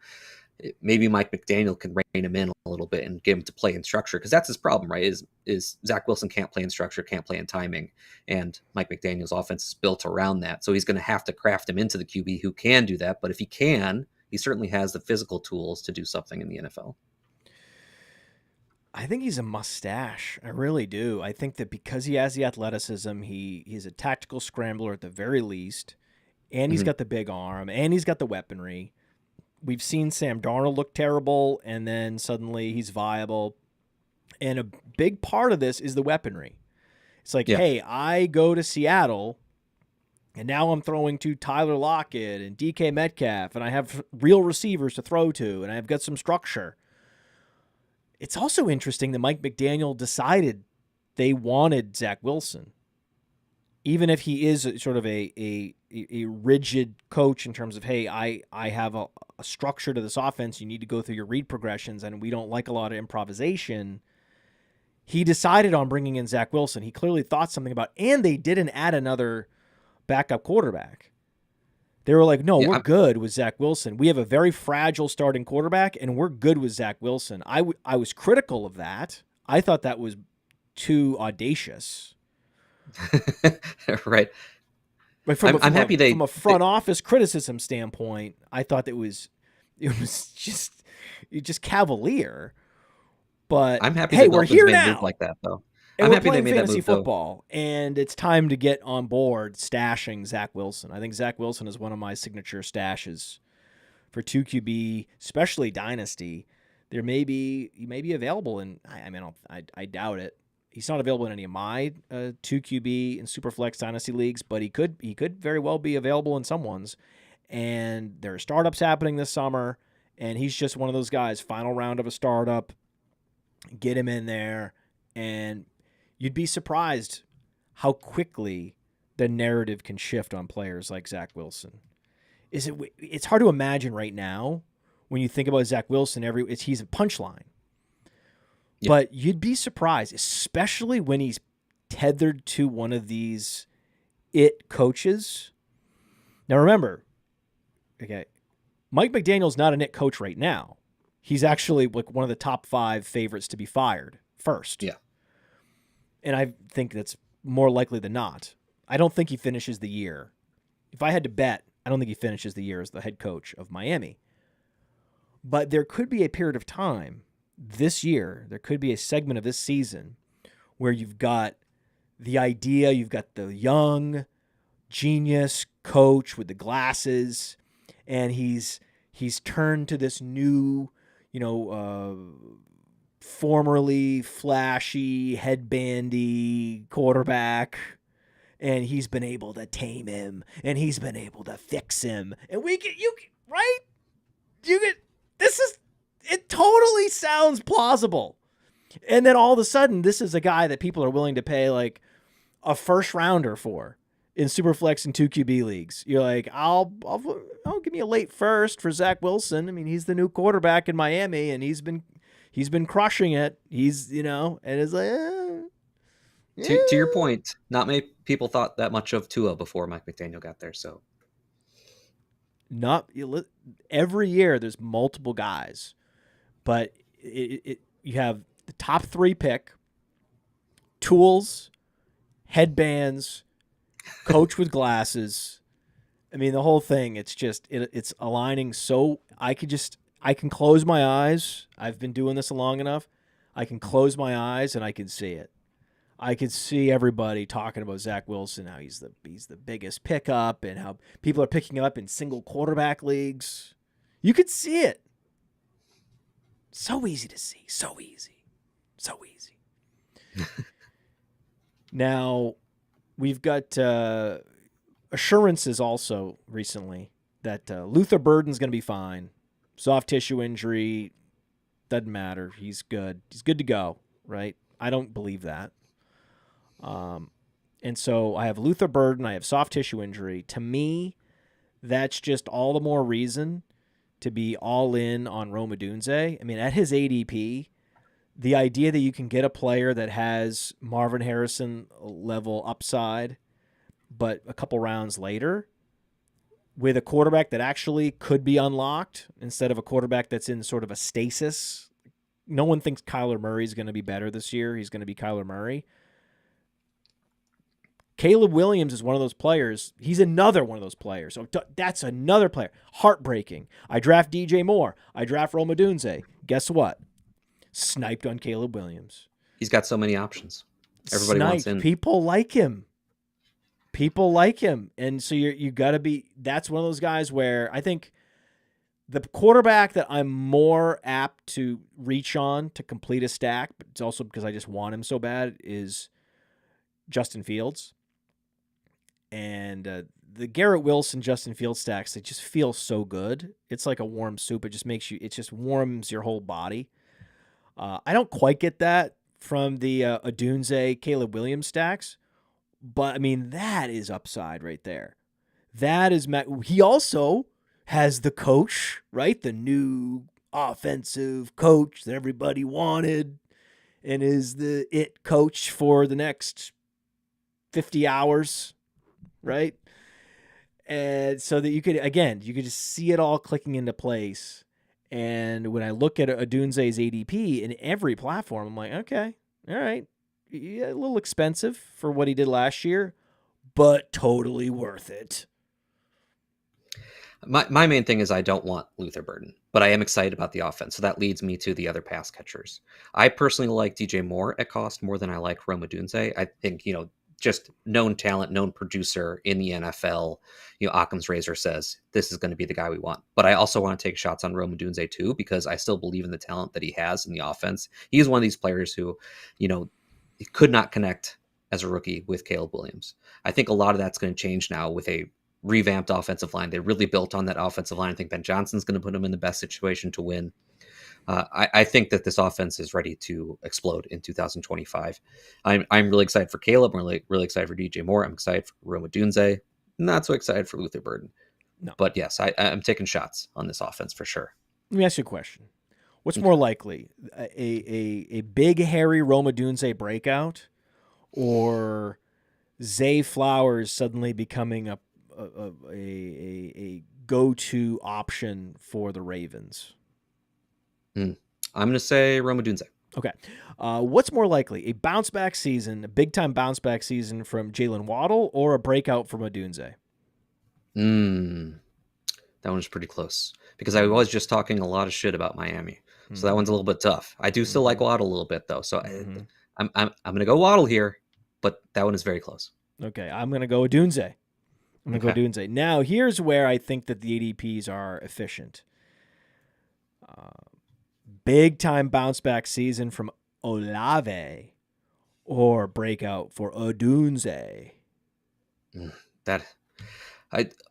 Maybe Mike McDaniel can rein him in a little bit and get him to play in structure, because that's his problem, right? Is Zach Wilson can't play in structure, can't play in timing, and Mike McDaniel's offense is built around that. So he's going to have to craft him into the QB who can do that. But if he can, he certainly has the physical tools to do something in the NFL. I think he's a mustache. I really do. I think that because he has the athleticism, he's a tactical scrambler at the very least, and he's got the big arm, and he's got the weaponry. We've seen Sam Darnold look terrible, and then suddenly he's viable. And a big part of this is the weaponry. It's like, hey, I go to Seattle, and now I'm throwing to Tyler Lockett and DK Metcalf, and I have real receivers to throw to, and I've got some structure. It's also interesting that Mike McDaniel decided they wanted Zach Wilson. Even if he is sort of a rigid coach in terms of, hey, I have a structure to this offense, you need to go through your read progressions, and we don't like a lot of improvisation, he decided on bringing in Zach Wilson. He clearly thought something about, and they didn't add another backup quarterback. They were like, no, we're good with Zach Wilson. We have a very fragile starting quarterback, and we're good with Zach Wilson. I was critical of that. I thought that was too audacious. Right. But from a front office criticism standpoint, I thought it was just cavalier. But I'm happy. Hey, we're here now. Like that, though. And we're playing fantasy football, and it's time to get on board stashing Zach Wilson. I think Zach Wilson is one of my signature stashes for 2 QB, especially Dynasty. He may be available, and I doubt it. He's not available in any of my 2 QB and Superflex Dynasty leagues, but he could very well be available in some ones. And there are startups happening this summer, and he's just one of those guys, final round of a startup, get him in there, and you'd be surprised how quickly the narrative can shift on players like Zach Wilson. It's hard to imagine right now when you think about Zach Wilson, he's a punchline. Yep. But you'd be surprised, especially when he's tethered to one of these coaches. Now remember, okay, Mike McDaniel's not an coach right now. He's actually like one of the top 5 favorites to be fired first. Yeah. And I think that's more likely than not. I don't think he finishes the year. If I had to bet, I don't think he finishes the year as the head coach of Miami. But there could be a period of time this year, there could be a segment of this season where you've got the idea, you've got the young genius coach with the glasses, and he's he's turned to this new, formerly flashy, headbandy quarterback, and he's been able to tame him, and he's been able to fix him, and right? It totally sounds plausible. And then all of a sudden, this is a guy that people are willing to pay like a first rounder for in Superflex and 2QB leagues. You're like, I'll give me a late first for Zach Wilson. I mean, he's the new quarterback in Miami, and he's been crushing it. He's, and it's like, To your point, not many people thought that much of Tua before Mike McDaniel got there. So, every year there's multiple guys, but you have the top 3 pick, tools, headbands, coach with glasses. I mean, the whole thing. It's just it's aligning. So I can close my eyes. I've been doing this long enough. I can close my eyes and I can see it. I could see everybody talking about Zach Wilson, how he's the biggest pickup, and how people are picking him up in single quarterback leagues. You could see it. So easy to see. So easy. So easy. Now, we've got assurances also recently that Luther Burden's going to be fine. Soft tissue injury, doesn't matter. He's good. He's good to go, right? I don't believe that. And so I have Luther Burden, I have soft tissue injury. To me, that's just all the more reason to be all in on Rome Odunze. I mean, at his ADP, the idea that you can get a player that has Marvin Harrison level upside, but a couple rounds later, with a quarterback that actually could be unlocked instead of a quarterback that's in sort of a stasis. No one thinks Kyler Murray is going to be better this year. He's going to be Kyler Murray. Caleb Williams is one of those players. He's another one of those players. So that's another player. Heartbreaking. I draft DJ Moore. I draft Rome Odunze. Guess what? Sniped on Caleb Williams. He's got so many options. Everybody wants in. People like him. And so you got to be, that's one of those guys where I think the quarterback that I'm more apt to reach on to complete a stack, but it's also because I just want him so bad, is Justin Fields. And the Garrett Wilson, Justin Fields stacks, they just feel so good. It's like a warm soup. It just warms your whole body. I don't quite get that from the Odunze, Caleb Williams stacks, but I mean, that is upside right there. That is, he also has the coach, right? The new offensive coach that everybody wanted, and is the it coach for the next 50 hours, right? And so that you could just see it all clicking into place. And when I look at Odunze's ADP in every platform, I'm like, okay, all right, yeah, a little expensive for what he did last year, but totally worth it. My main thing is I don't want Luther Burden, but I am excited about the offense. So that leads me to the other pass catchers. I personally like DJ Moore at cost more than I like Rome Odunze. I think, just known talent, known producer in the NFL. Occam's razor says this is going to be the guy we want. But I also want to take shots on Rome Odunze too, because I still believe in the talent that he has in the offense. He is one of these players who, he could not connect as a rookie with Caleb Williams. I think a lot of that's going to change now with a revamped offensive line. They really built on that offensive line. I think Ben Johnson's going to put him in the best situation to win. I think that this offense is ready to explode in 2025. I'm really excited for Caleb. I'm really excited for DJ Moore. I'm excited for Rome Odunze. Not so excited for Luther Burden. No. But yes, I'm taking shots on this offense for sure. Let me ask you a question. What's more likely, a big, hairy Rome Odunze breakout, or Zay Flowers suddenly becoming a go-to option for the Ravens? I'm going to say Rome Odunze. Okay. What's more likely, a bounce-back season, a big-time bounce-back season from Jalen Waddle, or a breakout from Odunze? That one's pretty close, because I was just talking a lot of shit about Miami. So that one's a little bit tough. I do still like Waddle a little bit, though. So I'm going to go Waddle here, but that one is very close. Okay, I'm going to go Odunze. Now, here's where I think that the ADPs are efficient. Big time bounce back season from Olave or breakout for Odunze? That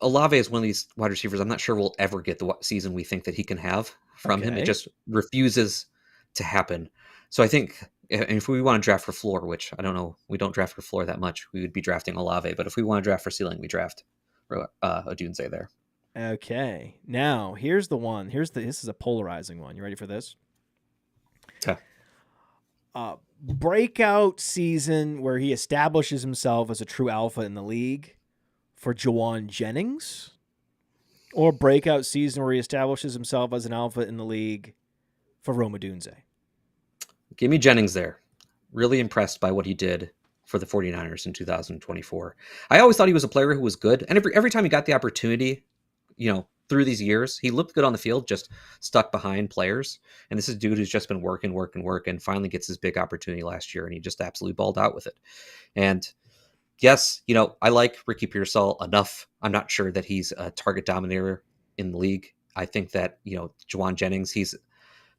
Olave is one of these wide receivers. I'm not sure we'll ever get the season we think that he can have from him. It just refuses to happen. So I think if we want to draft for floor, which I don't know, we don't draft for floor that much, we would be drafting Olave. But if we want to draft for ceiling, we draft Odunze there. Okay. Now, here's the one. This is a polarizing one. You ready for this? Okay. Breakout season where he establishes himself as a true alpha in the league for Juwan Jennings, or breakout season where he establishes himself as an alpha in the league for Rome Odunze? Give me Jennings there. Really impressed by what he did for the 49ers in 2024. I always thought he was a player who was good. And every time he got the opportunity, through these years, he looked good on the field, just stuck behind players. And this is a dude who's just been working, finally gets his big opportunity last year, and he just absolutely balled out with it. And yes, I like Ricky Pearsall enough. I'm not sure that he's a target dominator in the league. I think that, Juwan Jennings, he's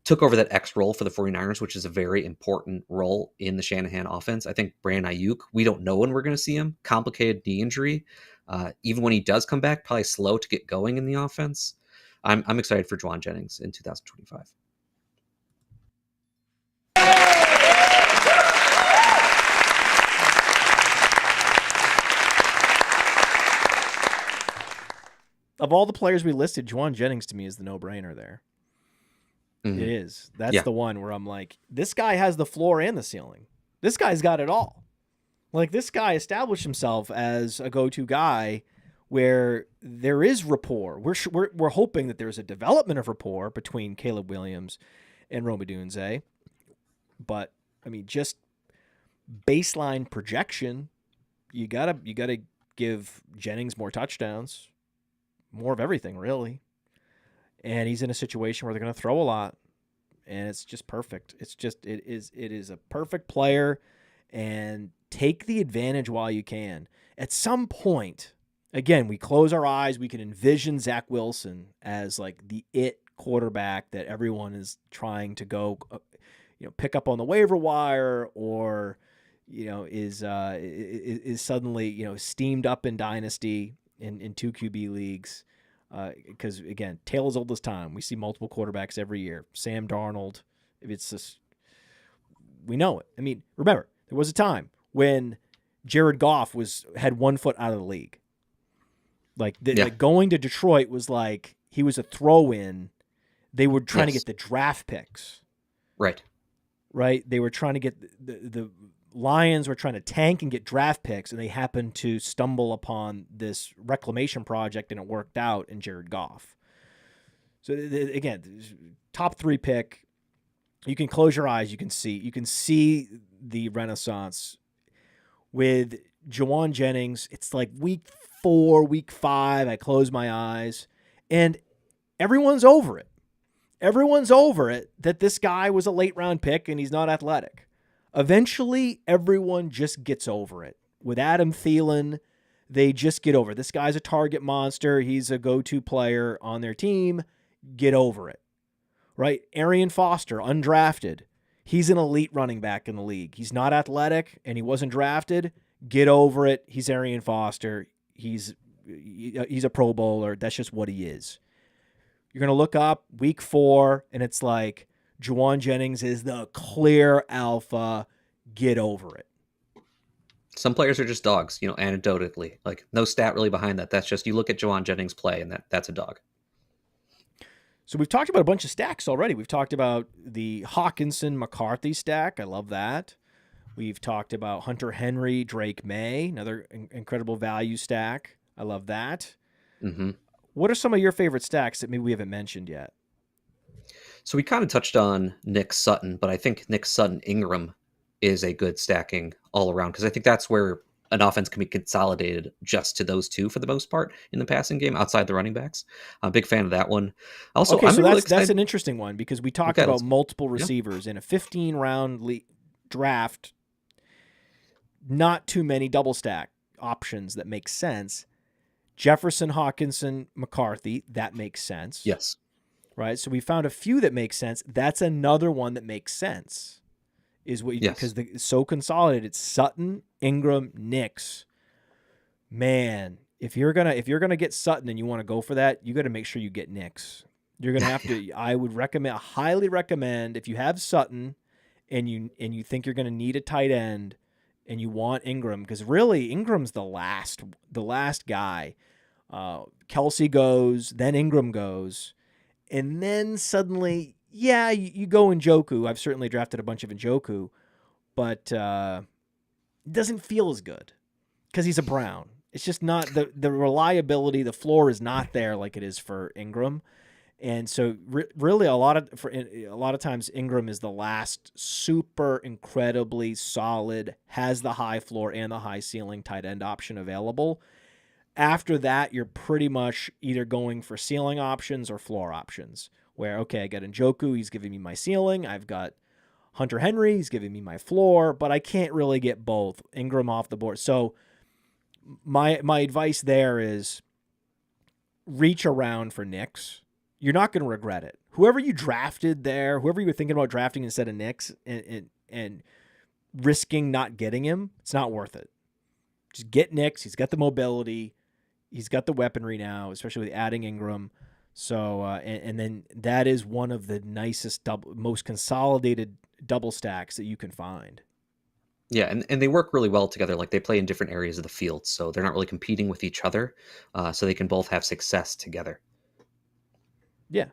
took over that X role for the 49ers, which is a very important role in the Shanahan offense. I think Brandon Ayuk, we don't know when we're going to see him. Complicated knee injury. Even when he does come back, probably slow to get going in the offense. I'm excited for Juwan Jennings in 2025. Of all the players we listed, Juwan Jennings to me is the no-brainer there. Mm-hmm. It is. That's the one where I'm like, this guy has the floor and the ceiling. This guy's got it all. Like, this guy established himself as a go-to guy where there is rapport. We're hoping that there's a development of rapport between Caleb Williams and Rome Odunze. But, I mean, just baseline projection, you gotta give Jennings more touchdowns, more of everything, really. And he's in a situation where they're going to throw a lot, and it's just perfect. It is a perfect player, and take the advantage while you can. At some point, again, we close our eyes, we can envision Zach Wilson as like the it quarterback that everyone is trying to go, pick up on the waiver wire, or is suddenly steamed up in Dynasty in 2 QB leagues. Because, again, tale as old as time. We see multiple quarterbacks every year. Sam Darnold. It's just, we know it. I mean, remember, there was a time when Jared Goff had 1 foot out of the league. Like going to Detroit was like he was a throw-in. They were trying to get the draft picks. Right. They were trying to get the Lions were trying to tank and get draft picks, and they happened to stumble upon this reclamation project, and it worked out in Jared Goff. So again, top 3 pick, you can close your eyes, you can see the renaissance. With Juwan Jennings, it's like week 4, week 5, I close my eyes, and everyone's over it. Everyone's over it that this guy was a late round pick and he's not athletic. Eventually, everyone just gets over it. With Adam Thielen, they just get over it. This guy's a target monster. He's a go-to player on their team. Get over it. Right? Arian Foster, undrafted. He's an elite running back in the league. He's not athletic, and he wasn't drafted. Get over it. He's Arian Foster. He's a Pro Bowler. That's just what he is. You're going to look up week 4, and it's like, Juwan Jennings is the clear alpha. Get over it. Some players are just dogs, anecdotally. Like, no stat really behind that. That's just, you look at Juwan Jennings play, and that's a dog. So we've talked about a bunch of stacks already. We've talked about the Hawkinson-McCarthy stack. I love that. We've talked about Hunter Henry, Drake May, another incredible value stack. I love that. Mm-hmm. What are some of your favorite stacks that maybe we haven't mentioned yet? So we kind of touched on Nick Sutton, but I think Nick Sutton Ingram is a good stacking all around, because I think that's where an offense can be consolidated just to those two for the most part in the passing game outside the running backs. I'm a big fan of that one. Also, okay, so that's an interesting one, because we talked about multiple receivers in a 15-round draft. Not too many double stack options that make sense. Jefferson, Hawkinson, McCarthy, that makes sense. Yes. right? So we found a few that make sense. That's another one that makes sense. Is what because it's so consolidated. Sutton, Ingram, Nix. Man, if you're gonna get Sutton and you want to go for that, you got to make sure you get Nix. You're gonna have to. I would highly recommend if you have Sutton, and you think you're gonna need a tight end, and you want Ingram, because really Ingram's the last guy. Kelsey goes, then Ingram goes, and then suddenly, yeah, you go Njoku. I've certainly drafted a bunch of Njoku, but it doesn't feel as good because he's a Brown. It's just not the reliability. The floor is not there like it is for Ingram, and so really a lot of times Ingram is the last super incredibly solid, has the high floor and the high ceiling tight end option available. After that, you're pretty much either going for ceiling options or floor options. Where okay, I got Njoku, he's giving me my ceiling. I've got Hunter Henry, he's giving me my floor, but I can't really get both. Ingram off the board, so. My advice there is reach around for Nix. You're not going to regret it. Whoever you drafted there, whoever you were thinking about drafting instead of Nix and risking not getting him, it's not worth it. Just get Nix. He's got the mobility. He's got the weaponry now, especially with adding Ingram. So, and then that is one of the nicest, most consolidated double stacks that you can find. Yeah, and they work really well together. Like they play in different areas of the field, so they're not really competing with each other. So they can both have success together. Yeah,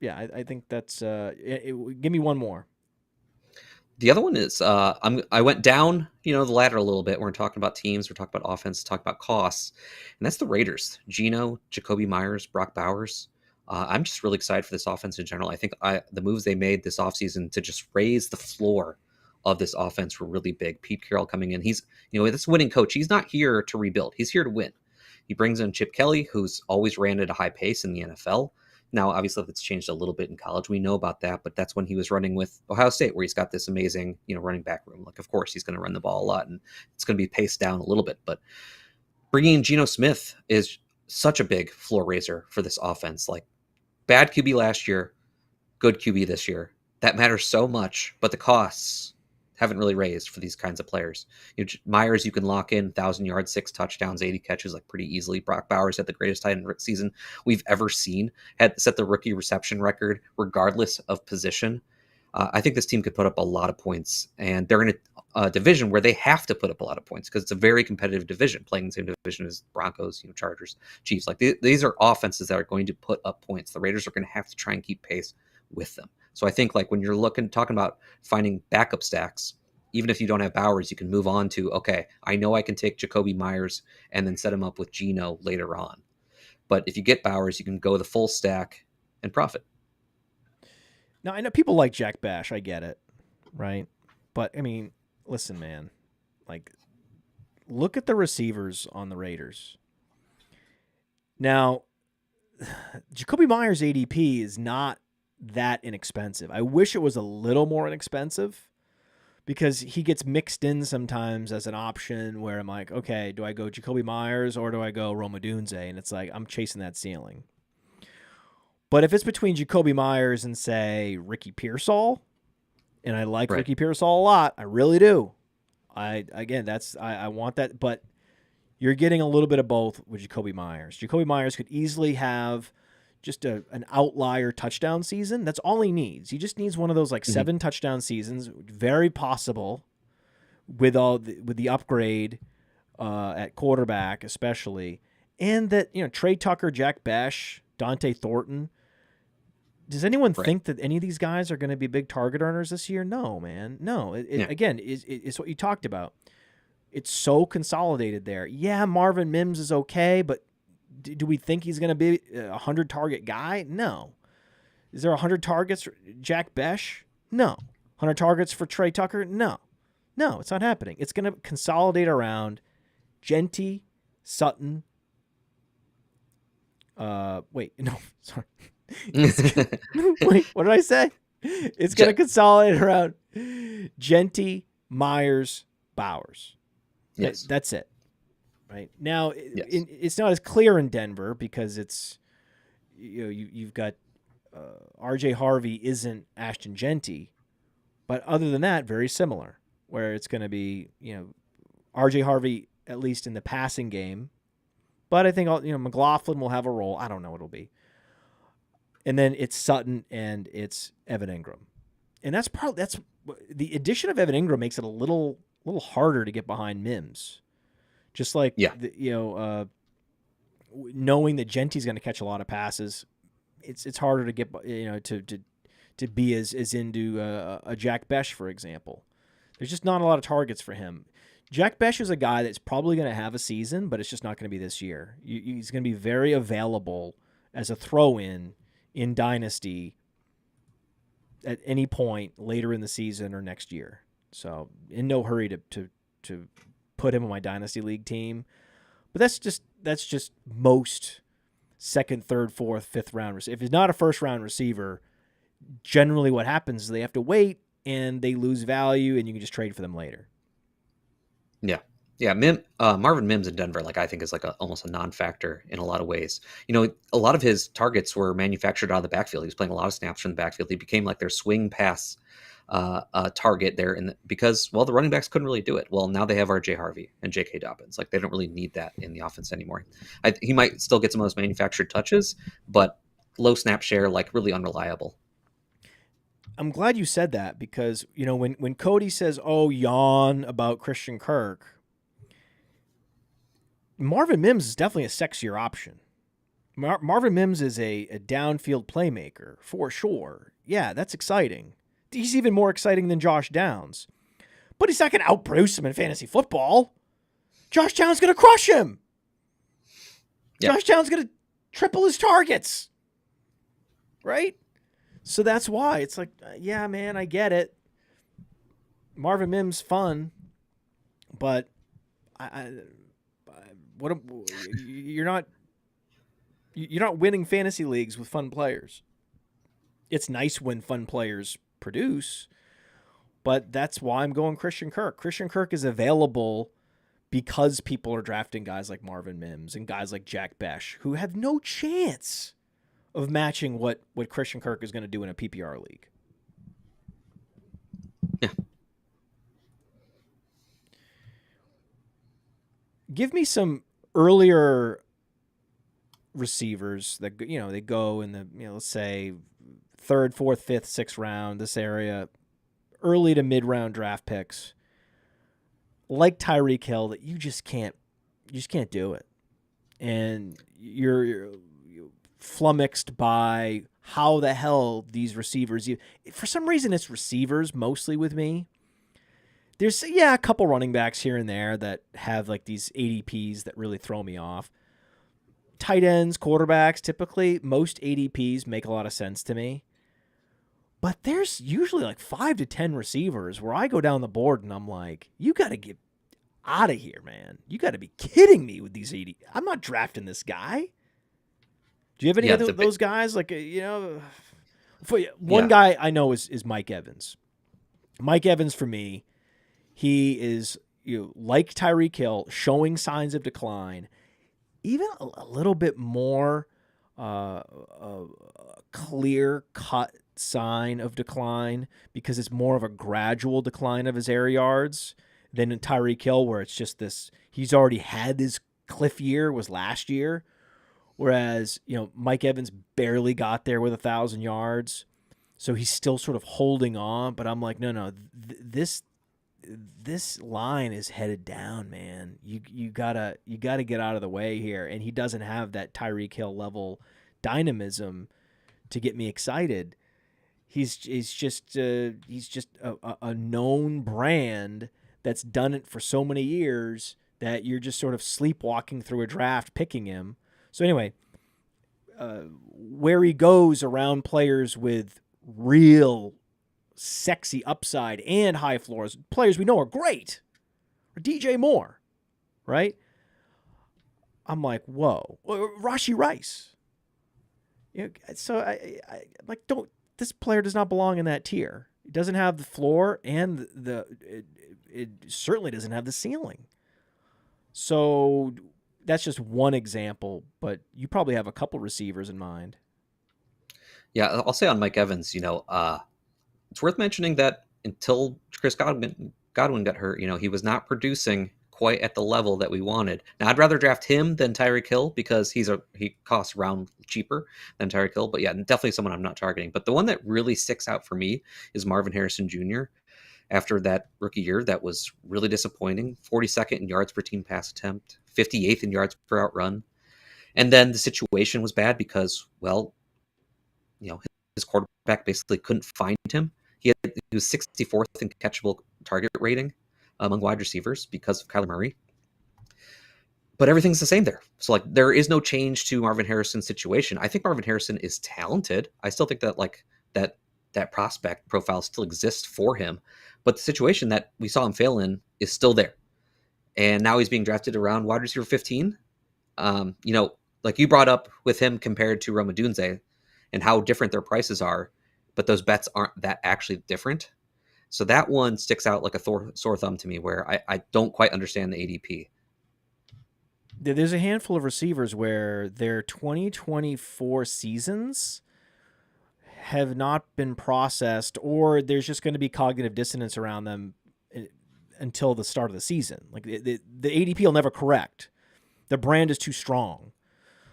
I think that's. Give me one more. The other one is I went down, the ladder a little bit. We're talking about teams, we're talking about offense, talking about costs, and that's the Raiders. Geno, Jacoby Myers, Brock Bowers. I'm just really excited for this offense in general. I think the moves they made this offseason to just raise the floor of this offense were really big. Pete Carroll coming in. He's, this winning coach. He's not here to rebuild. He's here to win. He brings in Chip Kelly, who's always ran at a high pace in the NFL. Now, obviously, that's changed a little bit in college. We know about that, but that's when he was running with Ohio State, where he's got this amazing, running back room. Like, of course, he's going to run the ball a lot, and it's going to be paced down a little bit. But bringing in Geno Smith is such a big floor raiser for this offense. Like, bad QB last year, good QB this year. That matters so much, but the costs haven't really raised for these kinds of players. Myers, you can lock in 1,000 yards, 6 touchdowns, 80 catches like pretty easily. Brock Bowers had the greatest tight end season we've ever seen, had set the rookie reception record regardless of position. I think this team could put up a lot of points, and they're in a division where they have to put up a lot of points because it's a very competitive division, playing in the same division as Broncos, Chargers, Chiefs. Like these are offenses that are going to put up points. The Raiders are going to have to try and keep pace with them. So I think like when you're talking about finding backup stacks, even if you don't have Bowers, you can move on to, okay, I know I can take Jacoby Myers and then set him up with Geno later on. But if you get Bowers, you can go the full stack and profit. Now, I know people like Jack Bash. I get it, right? But, I mean, listen, man. Like, look at the receivers on the Raiders. Now, Jacoby Myers' ADP is not that inexpensive. I wish it was a little more inexpensive because he gets mixed in sometimes as an option where I'm like, okay, do I go Jacoby Myers or do I go Rome Odunze? And it's like, I'm chasing that ceiling. But if it's between Jacoby Myers and, say, Ricky Pearsall, and I like Ricky Pearsall a lot, I really do. I want that, but you're getting a little bit of both with Jacoby Myers. Jacoby Myers could easily have just an outlier touchdown season. That's all he needs. He just needs one of those 7 touchdown seasons. Very possible with the upgrade at quarterback, especially, and that Trey Tucker, Jack Bash, Dante Thornton. Does anyone think that any of these guys are going to be big target earners this year? No, man. No. Again, it's what you talked about. It's so consolidated there. Yeah, Marvin Mims is okay, but do we think he's going to be a 100-target guy? No. Is there 100 targets for Jack Besh? No. 100 targets for Trey Tucker? No. No, it's not happening. It's going to consolidate around Genty, Sutton. Wait, no, sorry. Wait, what did I say? It's going to consolidate around Genty, Myers, Bowers. Yes. That's it. Right now, it's not as clear in Denver because it's you've got RJ Harvey isn't Ashton Genty, but other than that, very similar. Where it's going to be, RJ Harvey at least in the passing game, but I think McLaughlin will have a role. I don't know what it'll be. And then it's Sutton and it's Evan Ingram, and that's the addition of Evan Ingram makes it a little harder to get behind Mims. Just like knowing that Genty's going to catch a lot of passes, it's harder to get to be as into a Jack Besh, for example. There's just not a lot of targets for him. Jack Besh is a guy that's probably going to have a season, but it's just not going to be this year. He's going to be very available as a throw-in in Dynasty at any point later in the season or next year. So in no hurry to put him on my Dynasty League team. But that's just most second, third, fourth, fifth round. If he's not a first round receiver, generally what happens is they have to wait and they lose value, and you can just trade for them later. Yeah. Marvin Mims in Denver, I think is almost a non-factor in a lot of ways. A lot of his targets were manufactured out of the backfield. He was playing a lot of snaps from the backfield. He became their swing pass target there, because the running backs couldn't really do it. Well, now they have RJ Harvey and J.K. Dobbins. They don't really need that in the offense anymore. He might still get some of those manufactured touches, but low snap share, really unreliable. I'm glad you said that, because when Cody says, "Oh, yawn about Christian Kirk," Marvin Mims is definitely a sexier option. Marvin Mims is a downfield playmaker for sure. Yeah, that's exciting. He's even more exciting than Josh Downs. But he's not going to outproduce him in fantasy football. Josh Downs is going to crush him. Yep. Josh Downs is going to triple his targets. Right? So that's why it's yeah, man, I get it. Marvin Mims fun, but you're not winning fantasy leagues with fun players. It's nice when fun players produce, but that's why I'm going Christian Kirk. Christian Kirk is available because people are drafting guys like Marvin Mims and guys like Jack Besh, who have no chance of matching what Christian Kirk is going to do in a PPR league. Yeah. Give me some earlier receivers that they go in the let's say third, fourth, fifth, sixth round, this area, early to mid round draft picks like Tyreek Hill that you just can't do it, and you're flummoxed by how the hell these receivers. For some reason, it's receivers mostly with me. There's a couple running backs here and there that have these ADPs that really throw me off. Tight ends, quarterbacks, typically most ADPs make a lot of sense to me. But there's usually 5 to 10 receivers where I go down the board and I'm like, you got to get out of here, man. You got to be kidding me with these 80. I'm not drafting this guy. Do you have any of those guys? One guy I know is Mike Evans. Mike Evans, for me, he is like Tyreek Hill, showing signs of decline, even a little bit more clear-cut sign of decline, because it's more of a gradual decline of his air yards than in Tyreek Hill, where it's just this. He's already had this cliff year, was last year, whereas Mike Evans barely got there with 1,000 yards, so he's still sort of holding on. But I'm like, no, this line is headed down, man. You gotta get out of the way here, and he doesn't have that Tyreek Hill level dynamism to get me excited. He's just a known brand that's done it for so many years that you're just sort of sleepwalking through a draft picking him. So anyway, where he goes around players with real sexy upside and high floors, players we know are great, or DJ Moore, right? I'm like, whoa, Rashee Rice. So I don't. This player does not belong in that tier. It doesn't have the floor, and it certainly doesn't have the ceiling. So that's just one example, but you probably have a couple receivers in mind. Yeah, I'll say on Mike Evans, it's worth mentioning that until Chris Godwin got hurt, he was not producing quite at the level that we wanted. Now, I'd rather draft him than Tyreek Hill because he costs around cheaper than Tyreek Hill. But yeah, definitely someone I'm not targeting. But the one that really sticks out for me is Marvin Harrison Jr. After that rookie year, that was really disappointing. 42nd in yards per team pass attempt, 58th in yards per outrun. And then the situation was bad because, well, his quarterback basically couldn't find him. He was 64th in catchable target rating among wide receivers because of Kyler Murray. But everything's the same there. So there is no change to Marvin Harrison's situation. I think Marvin Harrison is talented. I still think that that prospect profile still exists for him. But the situation that we saw him fail in is still there. And now he's being drafted around wide receiver 15. Like you brought up with him compared to Rome Odunze and how different their prices are, but those bets aren't that actually different. So that one sticks out like a sore thumb to me where I don't quite understand the ADP. There's a handful of receivers where their 2024 seasons have not been processed, or there's just going to be cognitive dissonance around them until the start of the season. Like the ADP will never correct. The brand is too strong.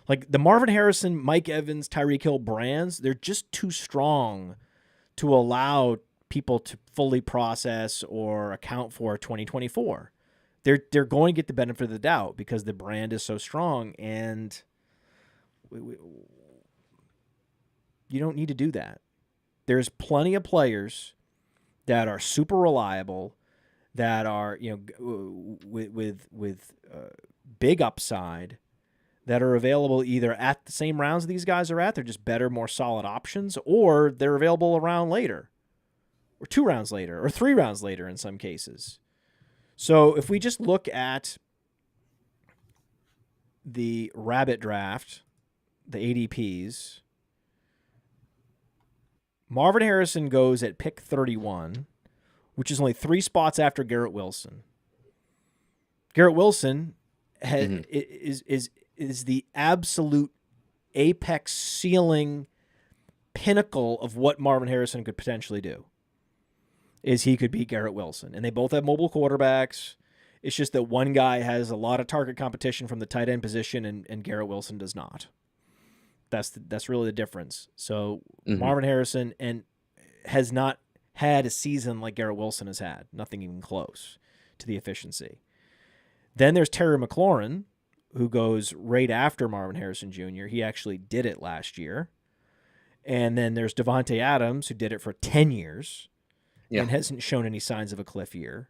Like the Marvin Harrison, Mike Evans, Tyreek Hill brands, they're just too strong to allow people to fully process or account for 2024. They're going to get the benefit of the doubt because the brand is so strong, and you don't need to do that. There's plenty of players that are super reliable, that are with big upside, that are available either at the same rounds these guys are at, they're just better, more solid options, or they're available a round later, or 2 rounds later, or 3 rounds later in some cases. So if we just look at the Rabbit draft, the ADPs, Marvin Harrison goes at pick 31, which is only 3 spots after Garrett Wilson. Garrett Wilson is the absolute apex ceiling pinnacle of what Marvin Harrison could potentially do. Is he could beat Garrett Wilson. And they both have mobile quarterbacks. It's just that one guy has a lot of target competition from the tight end position, and Garrett Wilson does not. That's really the difference. So Marvin Harrison has not had a season like Garrett Wilson has had. Nothing even close to the efficiency. Then there's Terry McLaurin, who goes right after Marvin Harrison Jr. He actually did it last year. And then there's Devontae Adams, who did it for 10 years and hasn't shown any signs of a cliff year.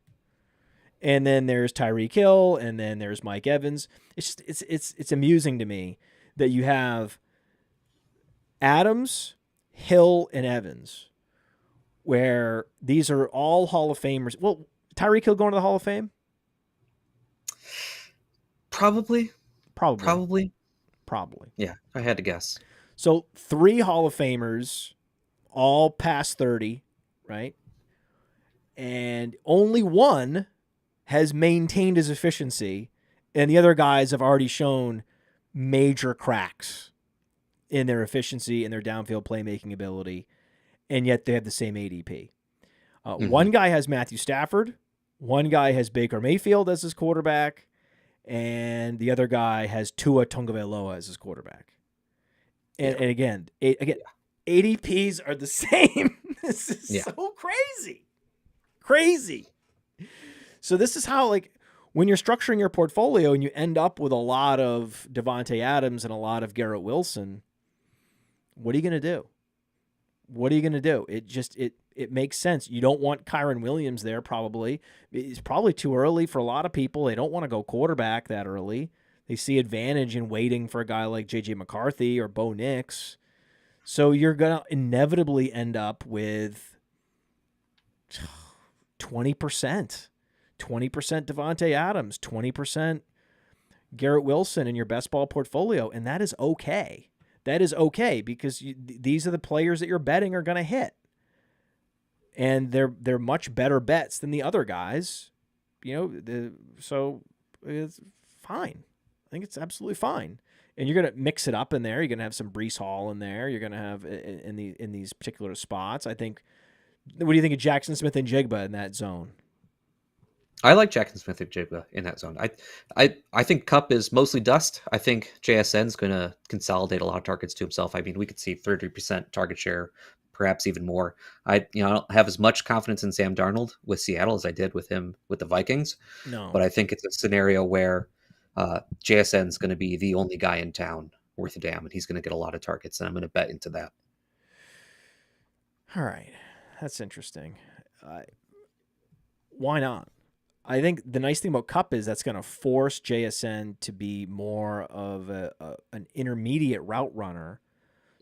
And then there's Tyreek Hill, and then there's Mike Evans. It's amusing to me that you have Adams, Hill, and Evans, where these are all Hall of Famers. Well, Tyreek Hill going to the Hall of Fame? Probably. Yeah, I had to guess. So 3 Hall of Famers, all past 30, right? And only one has maintained his efficiency, and the other guys have already shown major cracks in their efficiency and their downfield playmaking ability, and yet they have the same ADP. One guy has Matthew Stafford, one guy has Baker Mayfield as his quarterback, and the other guy has Tua Tagovailoa as his quarterback. And again, ADPs are the same. This is so crazy. So this is how, like, when you're structuring your portfolio and you end up with a lot of Devontae Adams and a lot of Garrett Wilson, what are you going to do? It makes sense. You don't want Kyron Williams there, probably. It's probably too early for a lot of people. They don't want to go quarterback that early. They see advantage in waiting for a guy like J.J. McCarthy or Bo Nix. So you're going to inevitably end up with 20%. 20% Devontae Adams, 20% Garrett Wilson in your best ball portfolio, and that is okay. That is okay because these are the players that you're betting are going to hit. And they're much better bets than the other guys. So it's fine. I think it's absolutely fine. And you're going to mix it up in there. You're going to have some Breece Hall in there. You're going to have in these particular spots. I think. What do you think of Jackson Smith and Jigba in that zone? I like Jackson Smith and Jigba in that zone. I think Kupp is mostly dust. I think JSN's going to consolidate a lot of targets to himself. I mean, we could see 30% target share, perhaps even more. I don't have as much confidence in Sam Darnold with Seattle as I did with him with the Vikings. No, but I think it's a scenario where JSN's going to be the only guy in town worth a damn, and he's going to get a lot of targets, and I'm going to bet into that. All right, that's interesting. Why not? I think the nice thing about Kupp is that's going to force JSN to be more of an intermediate route runner.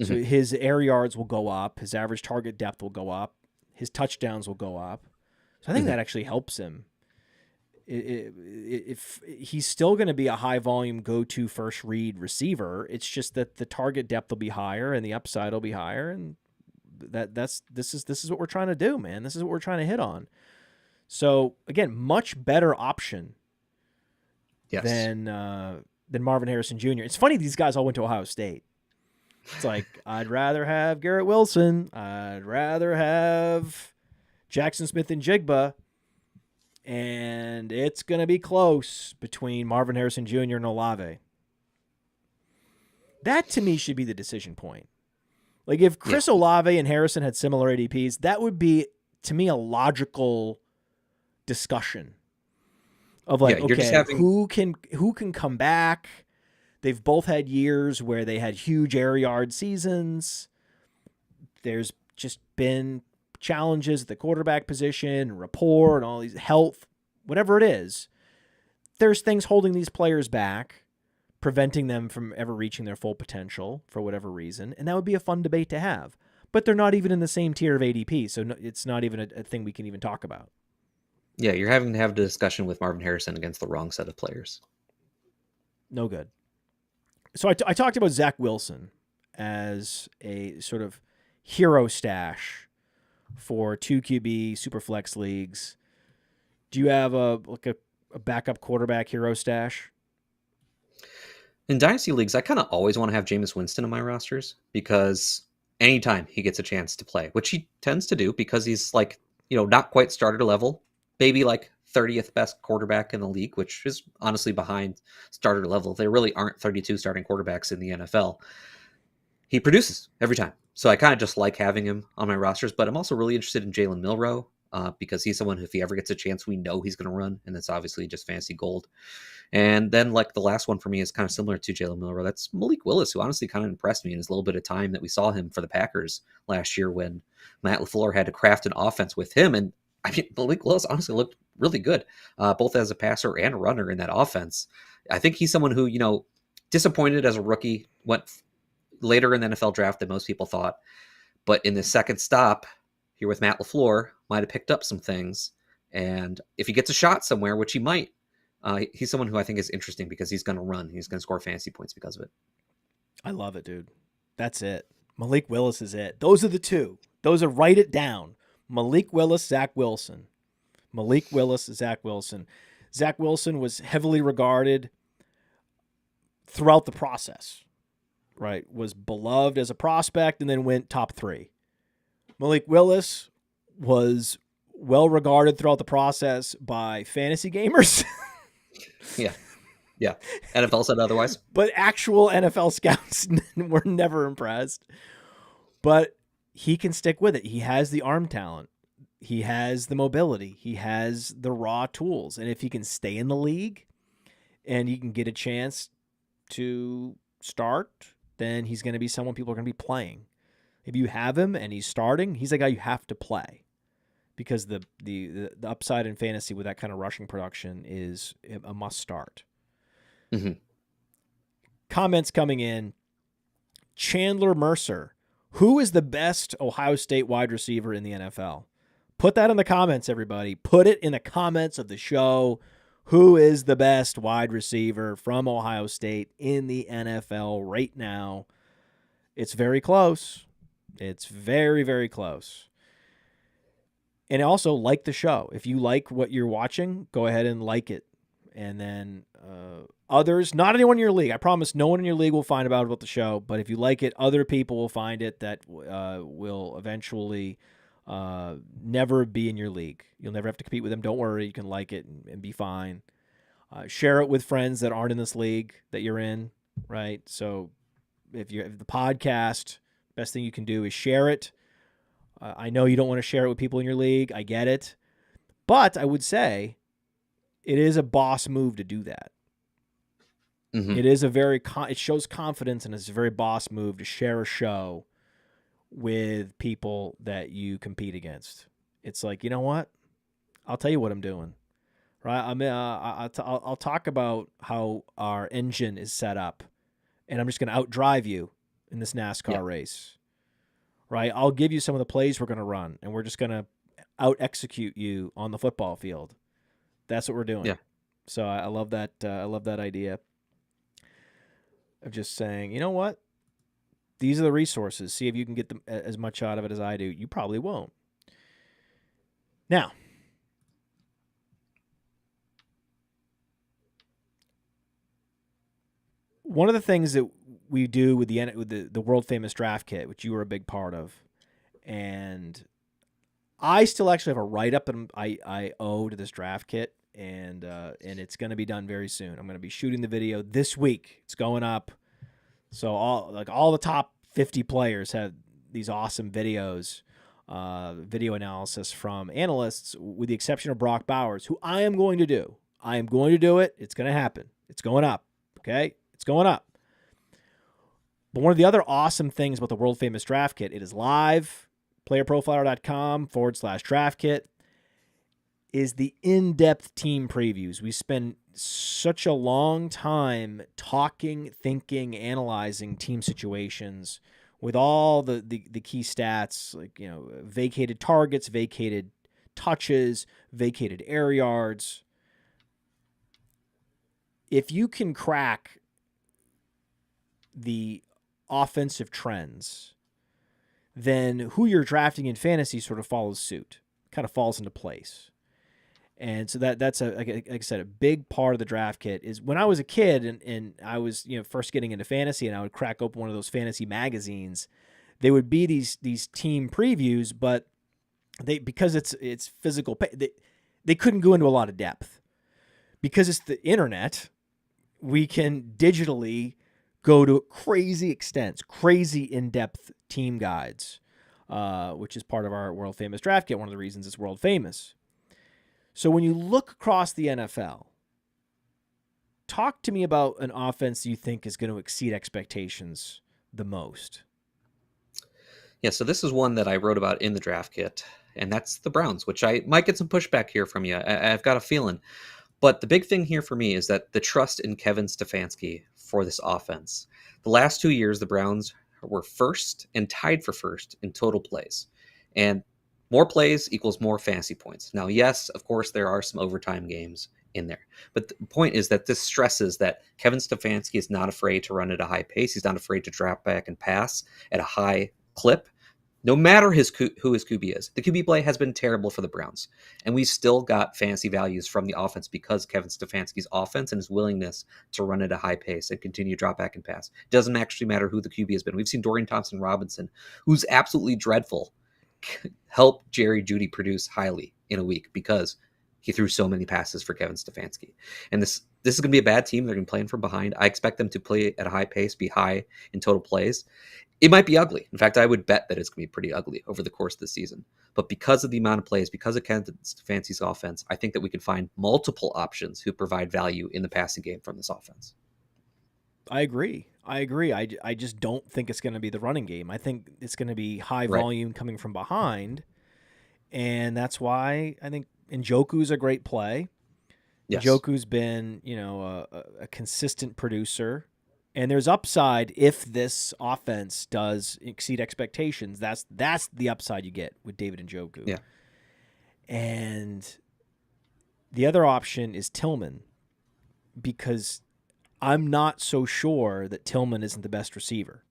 So his air yards will go up, his average target depth will go up, his touchdowns will go up. So I think that actually helps him. If he's still going to be a high volume go-to first read receiver, it's just that the target depth will be higher and the upside will be higher, and this is what we're trying to do, man. This is what we're trying to hit on. So again, much better option than Marvin Harrison Jr. It's funny these guys all went to Ohio State. It's like, I'd rather have Garrett Wilson. I'd rather have Jackson Smith and Jigba. And it's going to be close between Marvin Harrison Jr. and Olave. That, to me, should be the decision point. Like, if Chris Olave and Harrison had similar ADPs, that would be, to me, a logical discussion of like, who can come back. They've both had years where they had huge air yard seasons. There's just been challenges at the quarterback position, rapport, and all these health, whatever it is. There's things holding these players back, preventing them from ever reaching their full potential for whatever reason. And that would be a fun debate to have. But they're not even in the same tier of ADP, so it's not even a thing we can even talk about. Yeah, you're having to have a discussion with Marvin Harrison against the wrong set of players. No good. So I talked about Zach Wilson as a sort of hero stash for 2QB Superflex leagues. Do you have a backup quarterback hero stash? In Dynasty leagues, I kind of always want to have Jameis Winston in my rosters because anytime he gets a chance to play, which he tends to do because he's like, not quite starter level, maybe like 30th best quarterback in the league, which is honestly behind starter level. There really aren't 32 starting quarterbacks in the NFL. He produces every time. So I kind of just like having him on my rosters, but I'm also really interested in Jalen Milroe because he's someone who, if he ever gets a chance, we know he's going to run, and that's obviously just fantasy gold. And then like the last one for me is kind of similar to Jalen Milroe. That's Malik Willis, who honestly kind of impressed me in his little bit of time that we saw him for the Packers last year when Matt LaFleur had to craft an offense with him. And I mean, Malik Willis honestly looked really good, both as a passer and a runner in that offense. I think he's someone who, disappointed as a rookie, went later in the NFL draft than most people thought. But in the second stop here with Matt LaFleur, might have picked up some things. And if he gets a shot somewhere, which he might, he's someone who I think is interesting because he's going to run. He's going to score fantasy points because of it. I love it, dude. That's it. Malik Willis is it. Those are the two. Those are, write it down. Malik Willis, Zach Wilson. Malik Willis, Zach Wilson. Zach Wilson was heavily regarded throughout the process, right? Was beloved as a prospect and then went top 3. Malik Willis was well regarded throughout the process by fantasy gamers. Yeah. NFL said otherwise. But actual NFL scouts were never impressed. But he can stick with it. He has the arm talent. He has the mobility. He has the raw tools. And if he can stay in the league and he can get a chance to start, then he's going to be someone people are going to be playing. If you have him and he's starting, he's a guy you have to play because the upside in fantasy with that kind of rushing production is a must start. Mm-hmm. Comments coming in. Chandler Mercer. Who is the best Ohio State wide receiver in the NFL? Put that in the comments, everybody. Put it in the comments of the show. Who is the best wide receiver from Ohio State in the NFL right now? It's very close. It's very, very close. And also, like the show. If you like what you're watching, go ahead and like it And then others, not anyone in your league. I promise no one in your league will find out about the show, but if you like it, other people will find it that will eventually never be in your league. You'll never have to compete with them. Don't worry. You can like it and be fine. Share it with friends that aren't in this league that you're in, right? So if the podcast, best thing you can do is share it. I know you don't want to share it with people in your league. I get it. But I would say it is a boss move to do that. Mm-hmm. It is it shows confidence, and it's a very boss move to share a show with people that you compete against. It's like, you know what? I'll tell you what I'm doing. Right? I'll talk about how our engine is set up, and I'm just going to outdrive you in this NASCAR race. Right? I'll give you some of the plays we're going to run, and we're just going to out-execute you on the football field. That's what we're doing. Yeah. So I love that. I love that idea of just saying, you know what? These are the resources. See if you can get them as much out of it as I do. You probably won't. Now, one of the things that we do with the world famous draft kit, which you were a big part of, and I still actually have a write-up I owe to this draft kit, and it's going to be done very soon. I'm going to be shooting the video this week. It's going up. So all the top 50 players have these awesome videos, video analysis from analysts, with the exception of Brock Bowers, who I am going to do. I am going to do it. It's going to happen. It's going up. Okay? It's going up. But one of the other awesome things about the world famous draft kit, it is live. PlayerProfiler.com/draft kit is the in-depth team previews. We spend such a long time talking, thinking, analyzing team situations with all the key stats, like, you know, vacated targets, vacated touches, vacated air yards. If you can crack the offensive trends, then who you're drafting in fantasy sort of follows suit, kind of falls into place. And so that's like I said, a big part of the draft kit is when I was a kid and I was, you know, first getting into fantasy, and I would crack open one of those fantasy magazines. They would be these team previews, but because it's physical, they couldn't go into a lot of depth. Because it's the internet, we can digitally go to crazy extents, crazy in-depth team guides, which is part of our world famous draft kit. One of the reasons it's world famous. So when you look across the NFL, talk to me about an offense you think is going to exceed expectations the most. Yeah, so this is one that I wrote about in the draft kit, and that's the Browns, which I might get some pushback here from you. I've got a feeling. But the big thing here for me is that the trust in Kevin Stefanski for this offense. The last 2 years, the Browns were first and tied for first in total plays. And more plays equals more fantasy points. Now, yes, of course, there are some overtime games in there. But the point is that this stresses that Kevin Stefanski is not afraid to run at a high pace. He's not afraid to drop back and pass at a high clip, no matter who his QB is. The QB play has been terrible for the Browns, and we still got fantasy values from the offense because Kevin Stefanski's offense and his willingness to run at a high pace and continue to drop back and pass. It doesn't actually matter who the QB has been. We've seen Dorian Thompson-Robinson, who's absolutely dreadful, help Jerry Jeudy produce highly in a week because he threw so many passes for Kevin Stefanski. And this is going to be a bad team. They're going to be playing from behind. I expect them to play at a high pace, be high in total plays. It might be ugly. In fact, I would bet that it's going to be pretty ugly over the course of the season. But because of the amount of plays, because of Kevin Stefanski's offense, I think that we can find multiple options who provide value in the passing game from this offense. I agree. I just don't think it's going to be the running game. I think it's going to be high volume coming from behind. And that's why I think Njoku's a great play. Yes. Njoku's been, a consistent producer. And there's upside if this offense does exceed expectations. That's the upside you get with David Njoku. Yeah. And the other option is Tillman, because I'm not so sure that Tillman isn't the best receiver.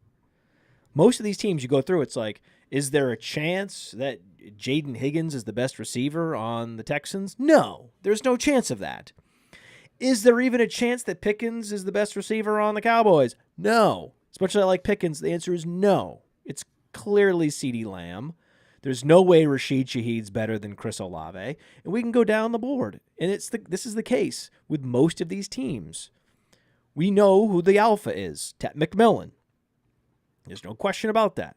Most of these teams you go through, it's like, is there a chance that Jaden Higgins is the best receiver on the Texans? No, there's no chance of that. Is there even a chance that Pickens is the best receiver on the Cowboys? No. As much as I like Pickens, the answer is no. It's clearly CeeDee Lamb. There's no way Rashid Shaheed's better than Chris Olave. And we can go down the board. And this is the case with most of these teams. We know who the alpha is, Tet McMillan. There's no question about that.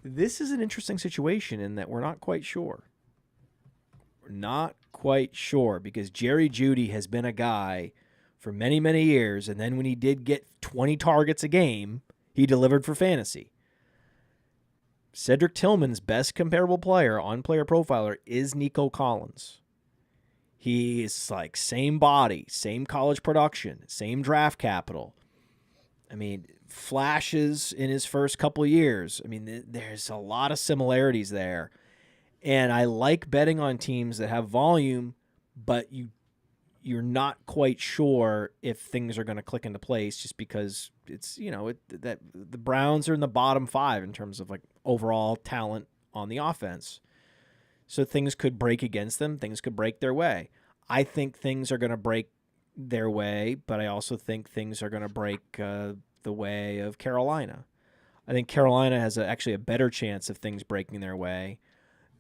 This is an interesting situation in that we're not quite sure. We're not quite sure because Jerry Jeudy has been a guy for many, many years, and then when he did get 20 targets a game, he delivered for fantasy. Cedric Tillman's best comparable player on Player Profiler is Nico Collins. He is like same body, same college production, same draft capital. I mean, flashes in his first couple years. I mean, there's a lot of similarities there. And I like betting on teams that have volume, but you're not quite sure if things are going to click into place just because it's, that the Browns are in the bottom 5 in terms of like overall talent on the offense. So things could break against them. Things could break their way. I think things are going to break their way, but I also think things are going to break the way of Carolina. I think Carolina has actually a better chance of things breaking their way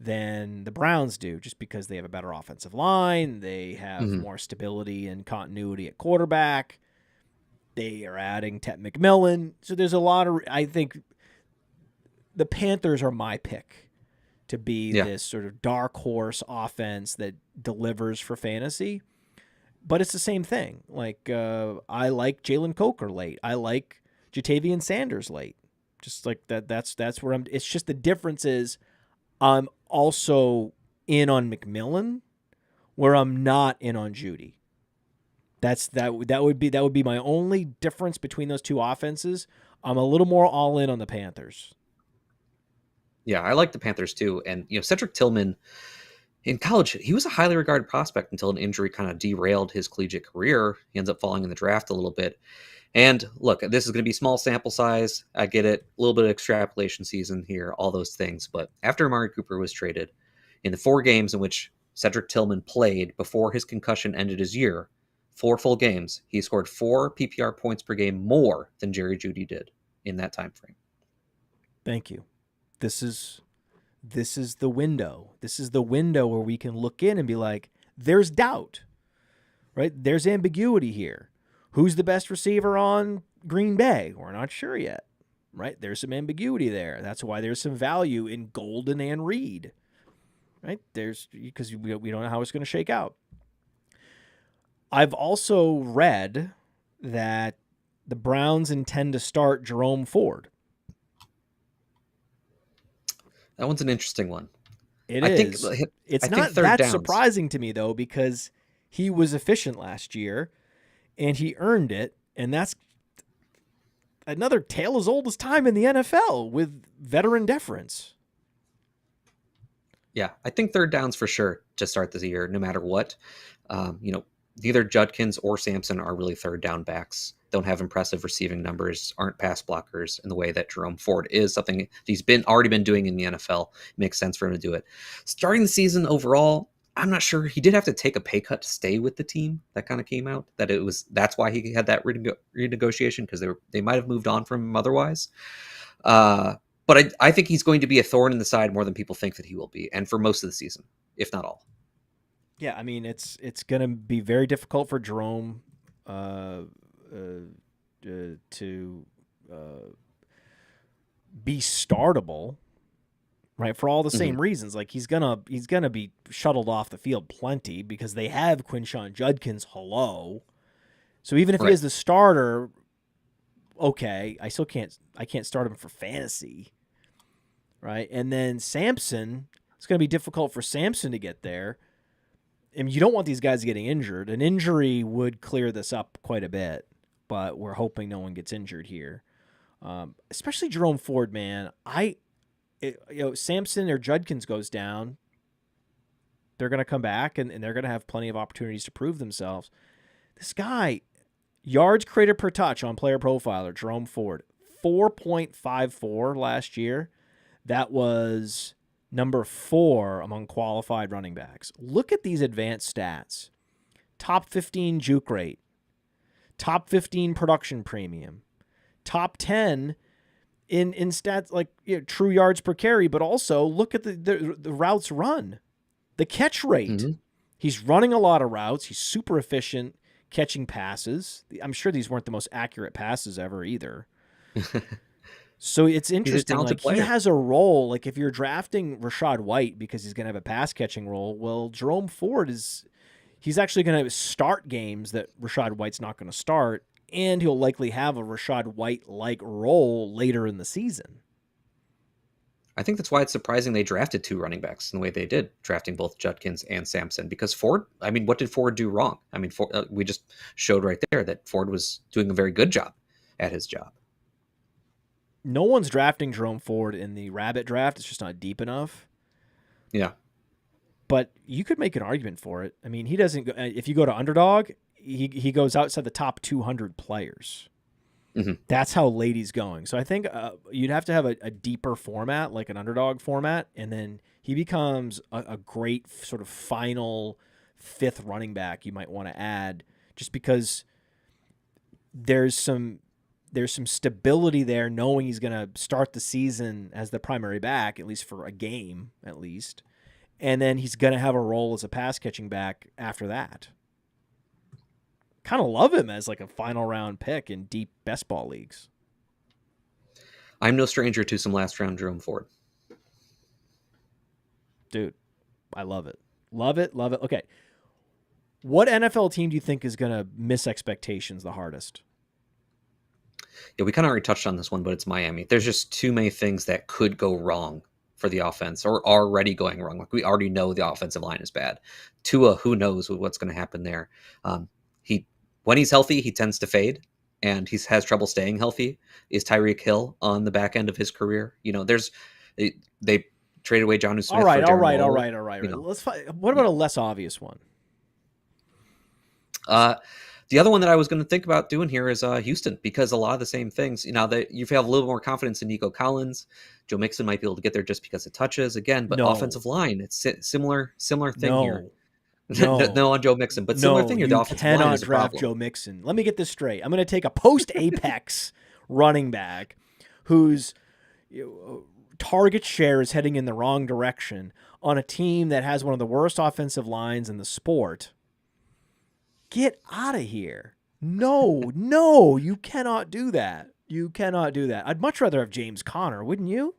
than the Browns do, just because they have a better offensive line. They have more stability and continuity at quarterback. They are adding Tet McMillan. So there's a lot of, I think the Panthers are my pick to be this sort of dark horse offense that delivers for fantasy. But it's the same thing. Like, I like Jalen Coker late. I like Jatavian Sanders late. Just like that. That's where it's just the difference is I'm also in on McMillan, where I'm not in on Jeudy. That would be my only difference between those two offenses. I'm a little more all in on the Panthers. Yeah, I like the Panthers too. And Cedric Tillman in college, he was a highly regarded prospect until an injury kind of derailed his collegiate career. He ends up falling in the draft a little bit. And look, this is going to be small sample size. I get it. A little bit of extrapolation season here, all those things. But after Amari Cooper was traded, in the 4 games in which Cedric Tillman played before his concussion ended his year, 4 full games, he scored 4 PPR points per game more than Jerry Jeudy did in that time frame. Thank you. This is the window. This is the window where we can look in and be like, there's doubt, right? There's ambiguity here. Who's the best receiver on Green Bay? We're not sure yet, right? There's some ambiguity there. That's why there's some value in Golden and Reed, right? Because we don't know how it's going to shake out. I've also read that the Browns intend to start Jerome Ford. That one's an interesting one. It's not that surprising to me, though, because he was efficient last year, and he earned it, and that's another tale as old as time in the NFL with veteran deference. Yeah, I think third downs for sure to start this year, no matter what. Neither Judkins or Sampson are really third down backs. Don't have impressive receiving numbers, aren't pass blockers in the way that Jerome Ford is, something he's already been doing in the NFL. It makes sense for him to do it. Starting the season overall, I'm not sure. He did have to take a pay cut to stay with the team. That kind of came out that's why he had that renegotiation, because they might have moved on from him otherwise. But I think he's going to be a thorn in the side more than people think that he will be, and for most of the season, if not all. Yeah, I mean, it's going to be very difficult for Jerome to be startable, right? For all the same reasons. Like he's gonna be shuttled off the field plenty because they have Quinshon Judkins. Hello, so even if he is the starter, okay, I can't start him for fantasy, right? And then Sampson, it's going to be difficult for Sampson to get there. And you don't want these guys getting injured. An injury would clear this up quite a bit, but we're hoping no one gets injured here. Especially Jerome Ford, man. Sampson or Judkins goes down, they're going to come back and they're going to have plenty of opportunities to prove themselves. This guy, yards created per touch on Player Profiler, Jerome Ford, 4.54 last year. That was number 4 among qualified running backs. Look at these advanced stats. top 15 juke rate, top 15 production premium, top 10 in stats like true yards per carry, but also look at the routes run, the catch rate. Mm-hmm. He's running a lot of routes. He's super efficient catching passes. I'm sure these weren't the most accurate passes ever either. So it's interesting. Like player. He has a role. Like if you're drafting Rachaad White because he's going to have a pass catching role, well, Jerome Ford he's actually going to start games that Rachaad White's not going to start, and he'll likely have a Rachaad White-like role later in the season. I think that's why it's surprising they drafted 2 running backs in the way they did, drafting both Judkins and Sampson, because Ford, I mean, what did Ford do wrong? I mean, we just showed right there that Ford was doing a very good job at his job. No one's drafting Jerome Ford in the Rabbit draft. It's just not deep enough. Yeah. But you could make an argument for it. I mean, he doesn't go, if you go to Underdog, he goes outside the top 200 players. Mm-hmm. That's how late he's going. So I think you'd have to have a deeper format, like an Underdog format, and then he becomes a great sort of final 5th running back you might want to add, just because there's some stability there, knowing he's going to start the season as the primary back, at least for a game, at least. And then he's going to have a role as a pass catching back after that. Kind of love him as like a final round pick in deep best ball leagues. I'm no stranger to some last round Jerome Ford. Dude, I love it. Love it. Love it. Okay. What NFL team do you think is going to miss expectations the hardest? Yeah, we kind of already touched on this one, but it's Miami. There's just too many things that could go wrong for the offense, or already going wrong. Like we already know the offensive line is bad. Tua, who knows what's going to happen there. When he's healthy, he tends to fade, and he has trouble staying healthy. Is Tyreek Hill on the back end of his career? You know, they traded away Jonnu Smith. All right. What about a less obvious one? The other one that I was going to think about doing here is Houston, because a lot of the same things, you know, that you have a little more confidence in Nico Collins. Joe Mixon might be able to get there just because it touches again, but offensive line, it's similar thing here. No on Joe Mixon, but similar thing here. The offensive line is a problem. You cannot draft Joe Mixon. Let me get this straight. I'm going to take a post-Apex running back whose target share is heading in the wrong direction on a team that has one of the worst offensive lines in the sport. Get out of here. No, you cannot do that. You cannot do that. I'd much rather have James Conner, wouldn't you?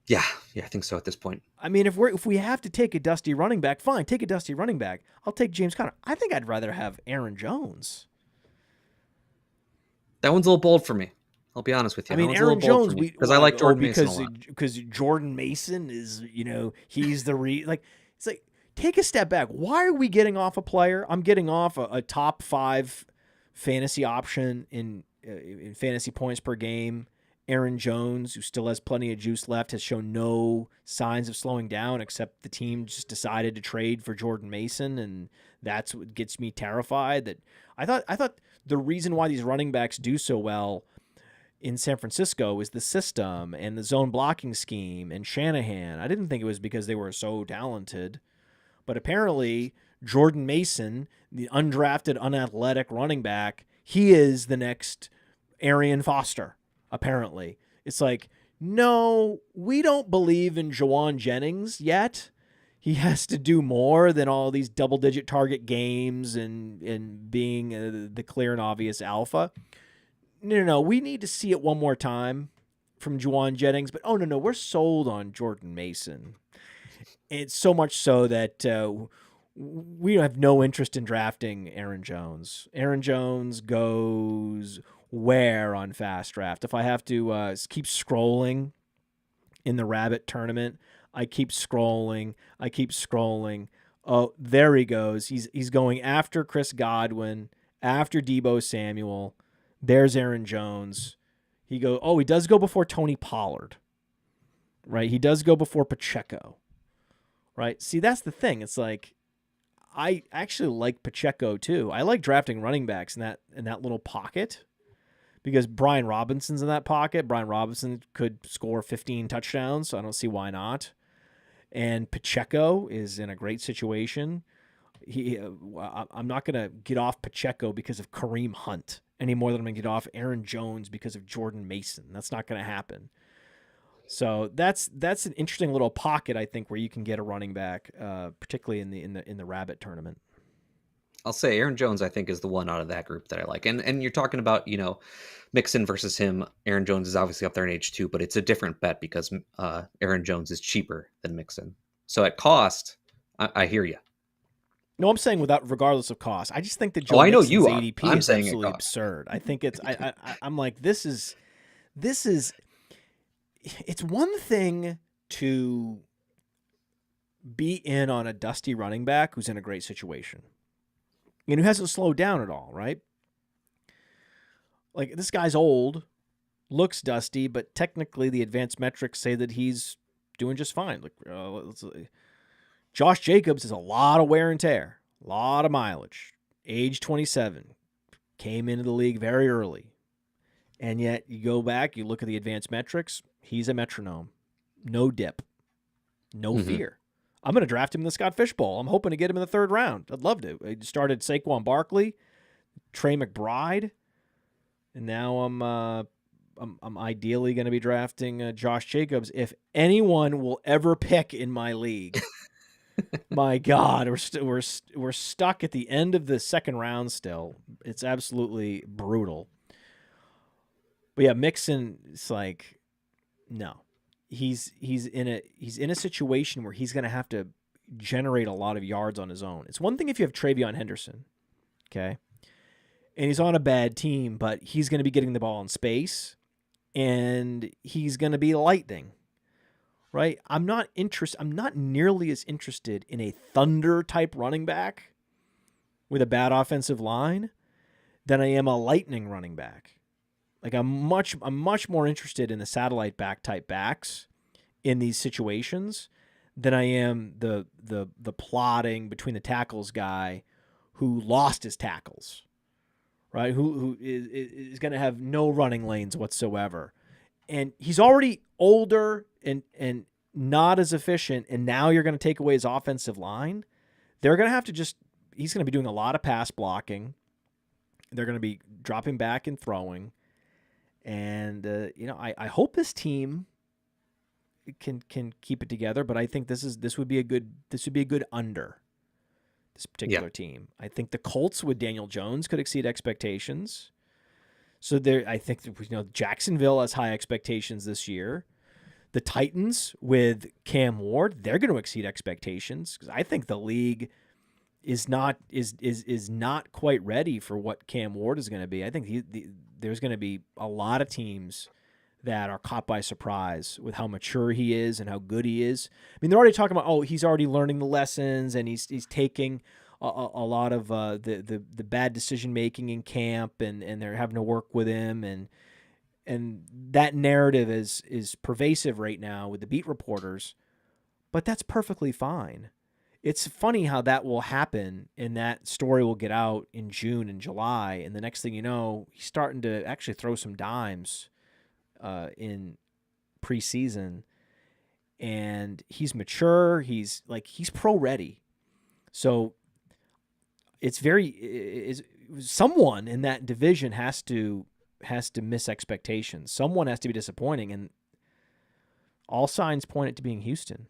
Yeah, I think so at this point. I mean, if we have to take a dusty running back, fine, take a dusty running back. I'll take James Conner. I think I'd rather have Aaron Jones. That one's a little bold for me. I'll be honest with you. I mean, Aaron Jones, because I like Jordan Mason a lot. Because Jordan Mason is, he's the it's like, take a step back. Why are we getting off a player? I'm getting off a top 5 fantasy option in fantasy points per game. Aaron Jones, who still has plenty of juice left, has shown no signs of slowing down, except the team just decided to trade for Jordan Mason, and that's what gets me terrified. That I thought the reason why these running backs do so well in San Francisco is the system and the zone blocking scheme and Shanahan. I didn't think it was because they were so talented, but apparently Jordan Mason, the undrafted, unathletic running back, he is the next Arian Foster. Apparently, it's like, no, we don't believe in Jawan Jennings yet. He has to do more than all these double-digit target games and being the clear and obvious alpha. No, we need to see it one more time from Jawan Jennings. But no, we're sold on Jordan Mason. It's so much so that we have no interest in drafting Aaron Jones. Aaron Jones goes where on Fast Draft? If I have to keep scrolling in the Rabbit tournament, I keep scrolling. Oh, there he goes. He's going after Chris Godwin, after Deebo Samuel. There's Aaron Jones. He does go before Tony Pollard, right? He does go before Pacheco, right? See, that's the thing. It's like, I actually like Pacheco too. I like drafting running backs in that little pocket, because Brian Robinson's in that pocket. Brian Robinson could score 15 touchdowns, so I don't see why not. And Pacheco is in a great situation. I'm not going to get off Pacheco because of Kareem Hunt any more than I'm going to get off Aaron Jones because of Jordan Mason. That's not going to happen. So that's an interesting little pocket, I think, where you can get a running back, particularly in the Rabbit tournament. I'll say Aaron Jones, I think, is the one out of that group that I like. And you're talking about, Mixon versus him. Aaron Jones is obviously up there in age 2, but it's a different bet because Aaron Jones is cheaper than Mixon. So at cost, I hear you. No, I'm saying regardless of cost. I just think that I know Mixon's you are. ADP I'm is saying absolutely absurd. I think it's I'm like, this is it's one thing to be in on a dusty running back who's in a great situation and who hasn't slowed down at all, right? Like, this guy's old, looks dusty, but technically the advanced metrics say that he's doing just fine. Like, Josh Jacobs is a lot of wear and tear, a lot of mileage, age 27, came into the league very early. And yet you go back, you look at the advanced metrics, he's a metronome. No dip. No fear. I'm going to draft him in the Scott Fish Bowl. I'm hoping to get him in the 3rd round. I'd love to. I started Saquon Barkley, Trey McBride, and now I'm ideally going to be drafting Josh Jacobs. If anyone will ever pick in my league, my God, we're stuck at the end of the 2nd round still. It's absolutely brutal. But yeah, Mixon, it's like, no. He's in a situation where he's going to have to generate a lot of yards on his own. It's one thing if you have Travion Henderson, okay, and he's on a bad team, but he's going to be getting the ball in space, and he's going to be lightning, right? I'm not nearly as interested in a thunder type running back with a bad offensive line than I am a lightning running back. Like, I'm much more interested in the satellite back type backs in these situations than I am the plotting between the tackles guy who lost his tackles, right? Who is going to have no running lanes whatsoever, and he's already older and not as efficient. And now you're going to take away his offensive line. They're going to have to he's going to be doing a lot of pass blocking. They're going to be dropping back and throwing. And I hope this team can keep it together, but I think this would be a good under this particular team. I think the Colts with Daniel Jones could exceed expectations. So I think Jacksonville has high expectations this year. The Titans with Cam Ward, they're going to exceed expectations because I think the league is not quite ready for what Cam Ward is going to be. I think there's going to be a lot of teams that are caught by surprise with how mature he is and how good he is. I mean, they're already talking about, he's already learning the lessons and he's taking a lot of the bad decision making in camp and they're having to work with him and that narrative is pervasive right now with the beat reporters, but that's perfectly fine. It's funny how that will happen and that story will get out in June and July. And the next thing you know, he's starting to actually throw some dimes in preseason and he's mature. He's pro ready. So someone in that division has to miss expectations. Someone has to be disappointing. And all signs point it to being Houston.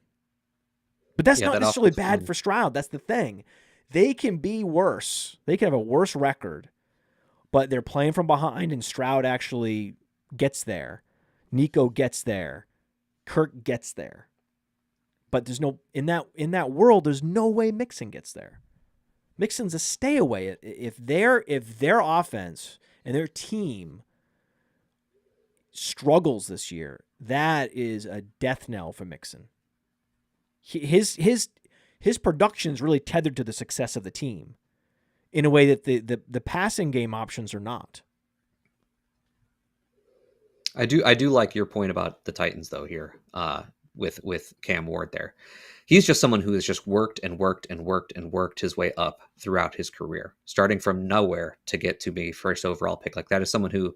But that's not necessarily bad for Stroud. That's the thing. They can be worse. They can have a worse record, but they're playing from behind, and Stroud actually gets there. Nico gets there. Kirk gets there. But there's no in that world. There's no way Mixon gets there. Mixon's a stay away. If their offense and their team struggles this year, that is a death knell for Mixon. His production is really tethered to the success of the team in a way that the passing game options are not. I do like your point about the Titans though here with Cam Ward there. He's just someone who has just worked and worked and worked and worked his way up throughout his career, starting from nowhere to get to be first overall pick. Like, that is someone who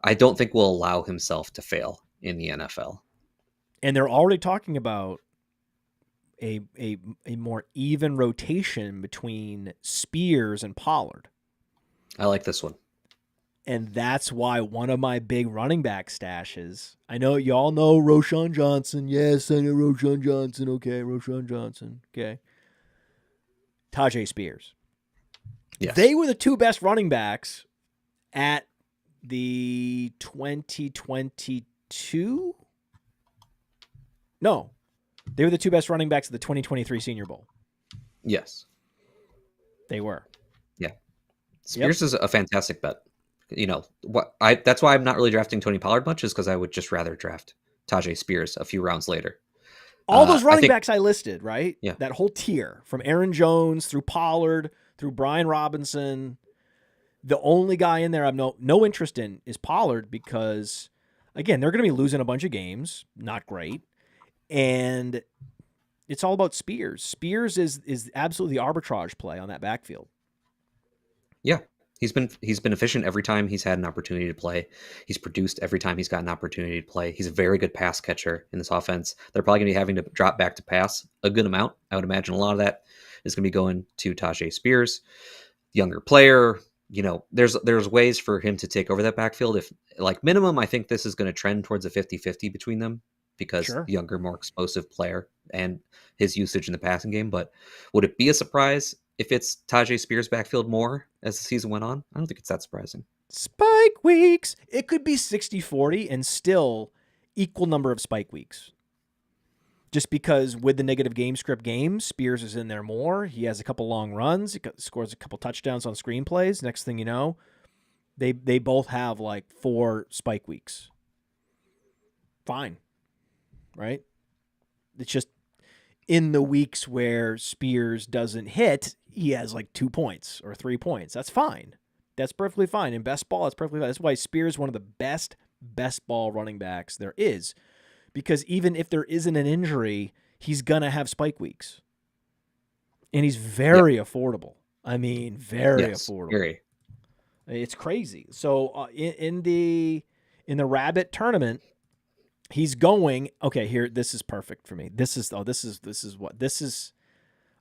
I don't think will allow himself to fail in the NFL. And they're already talking about a more even rotation between Spears and Pollard. I like this one. And that's why one of my big running back stashes, I know y'all know Roschon Johnson. Yes, I know Roschon Johnson. Okay, Roschon Johnson. Okay. Tajay Spears. Yes. They were the two best running backs at the 2022. No, they were the two best running backs at the 2023 Senior Bowl. Yes. They were. Yeah. Spears is a fantastic bet. You know, that's why I'm not really drafting Tony Pollard much, is because I would just rather draft Tajay Spears a few rounds later. All those running backs I listed, right? Yeah. That whole tier from Aaron Jones through Pollard through Brian Robinson. The only guy in there I've no interest in is Pollard because, again, they're going to be losing a bunch of games. Not great. And it's all about Spears. Spears is absolutely the arbitrage play on that backfield. Yeah. He's been efficient every time he's had an opportunity to play. He's produced every time he's got an opportunity to play. He's a very good pass catcher in this offense. They're probably going to be having to drop back to pass a good amount. I would imagine a lot of that is going to be going to Tajay Spears, younger player. You know, there's ways for him to take over that backfield. If, like, minimum, I think this is going to trend towards a 50-50 between them because younger, more explosive player and his usage in the passing game. But would it be a surprise if it's Tajay Spears' backfield more as the season went on? I don't think it's that surprising. Spike weeks. It could be 60-40 and still equal number of spike weeks. Just because with the negative game script games, Spears is in there more. He has a couple long runs. He scores a couple touchdowns on screenplays. Next thing you know, they both have like 4 spike weeks. Fine. Right? It's just in the weeks where Spears doesn't hit, he has like 2 points or 3 points. That's fine. That's perfectly fine. In best ball, that's perfectly fine. That's why Spears is one of the best ball running backs there is. Because even if there isn't an injury, he's going to have spike weeks. And he's very affordable. I mean, very affordable. Very. It's crazy. So in the Rabbit tournament, he's going, okay, here, this is perfect for me. I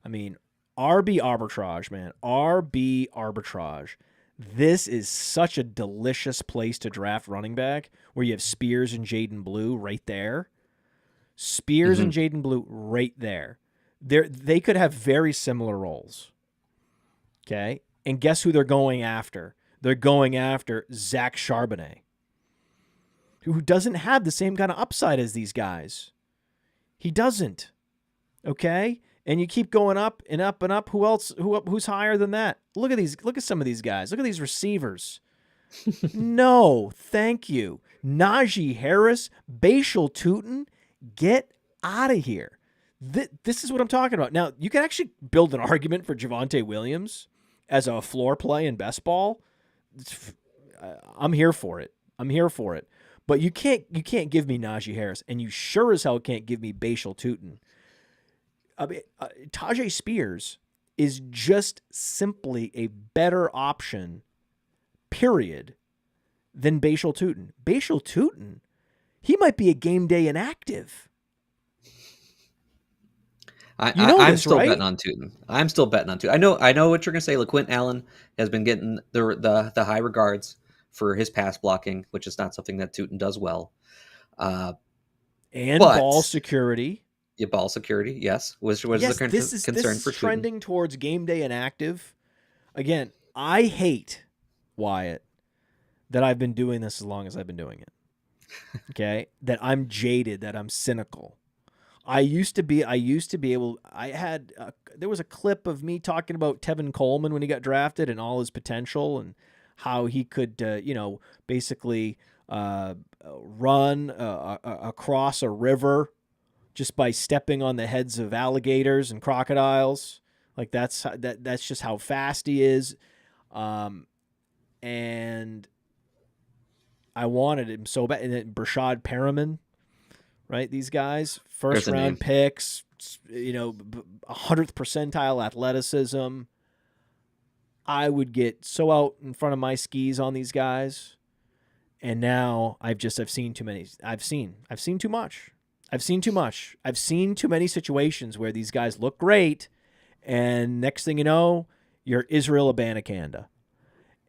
mean, RB arbitrage, man. RB arbitrage. This is such a delicious place to draft running back where you have Spears and Jaden Blue right there. Spears and Jaden Blue right there. They could have very similar roles. Okay? And guess who they're going after? They're going after Zach Charbonnet, who doesn't have the same kind of upside as these guys. He doesn't. Okay? And you keep going up and up and up. Who else? Who's higher than that? Look at some of these guys. Look at these receivers. No, thank you. Najee Harris, Bashal Tutin, get out of here. This is what I'm talking about. Now, you can actually build an argument for Javonte Williams as a floor play in best ball. I'm here for it. But you can't give me Najee Harris, and you sure as hell can't give me Bashal Tutin. I mean, Tajay Spears is just simply a better option, period, than Bashal Tutin. Bashal Tutin, he might be a game day inactive. I'm still betting on Tutin. I'm still betting on Tutin. I know what you're going to say. LaQuint Allen has been getting the high regards for his pass blocking, which is not something that Tutin does well. And ball security. Yeah, ball security, yes. Was the concern this is for Tutin? Trending towards game day inactive. Again, I hate, Wyatt, that I've been doing this as long as I've been doing it. Okay? That I'm jaded, that I'm cynical. I used to be able, there was a clip of me talking about Tevin Coleman when he got drafted and all his potential and how he could, basically run across a river just by stepping on the heads of alligators and crocodiles. Like that's just how fast he is. And I wanted him so bad. And then Brashad Perriman, right? These guys, first round picks, 100th percentile athleticism. I would get so out in front of my skis on these guys. And now I've seen too many. I've seen too much. I've seen too much. I've seen too many situations where these guys look great, and next thing you know, you're Israel Abanikanda.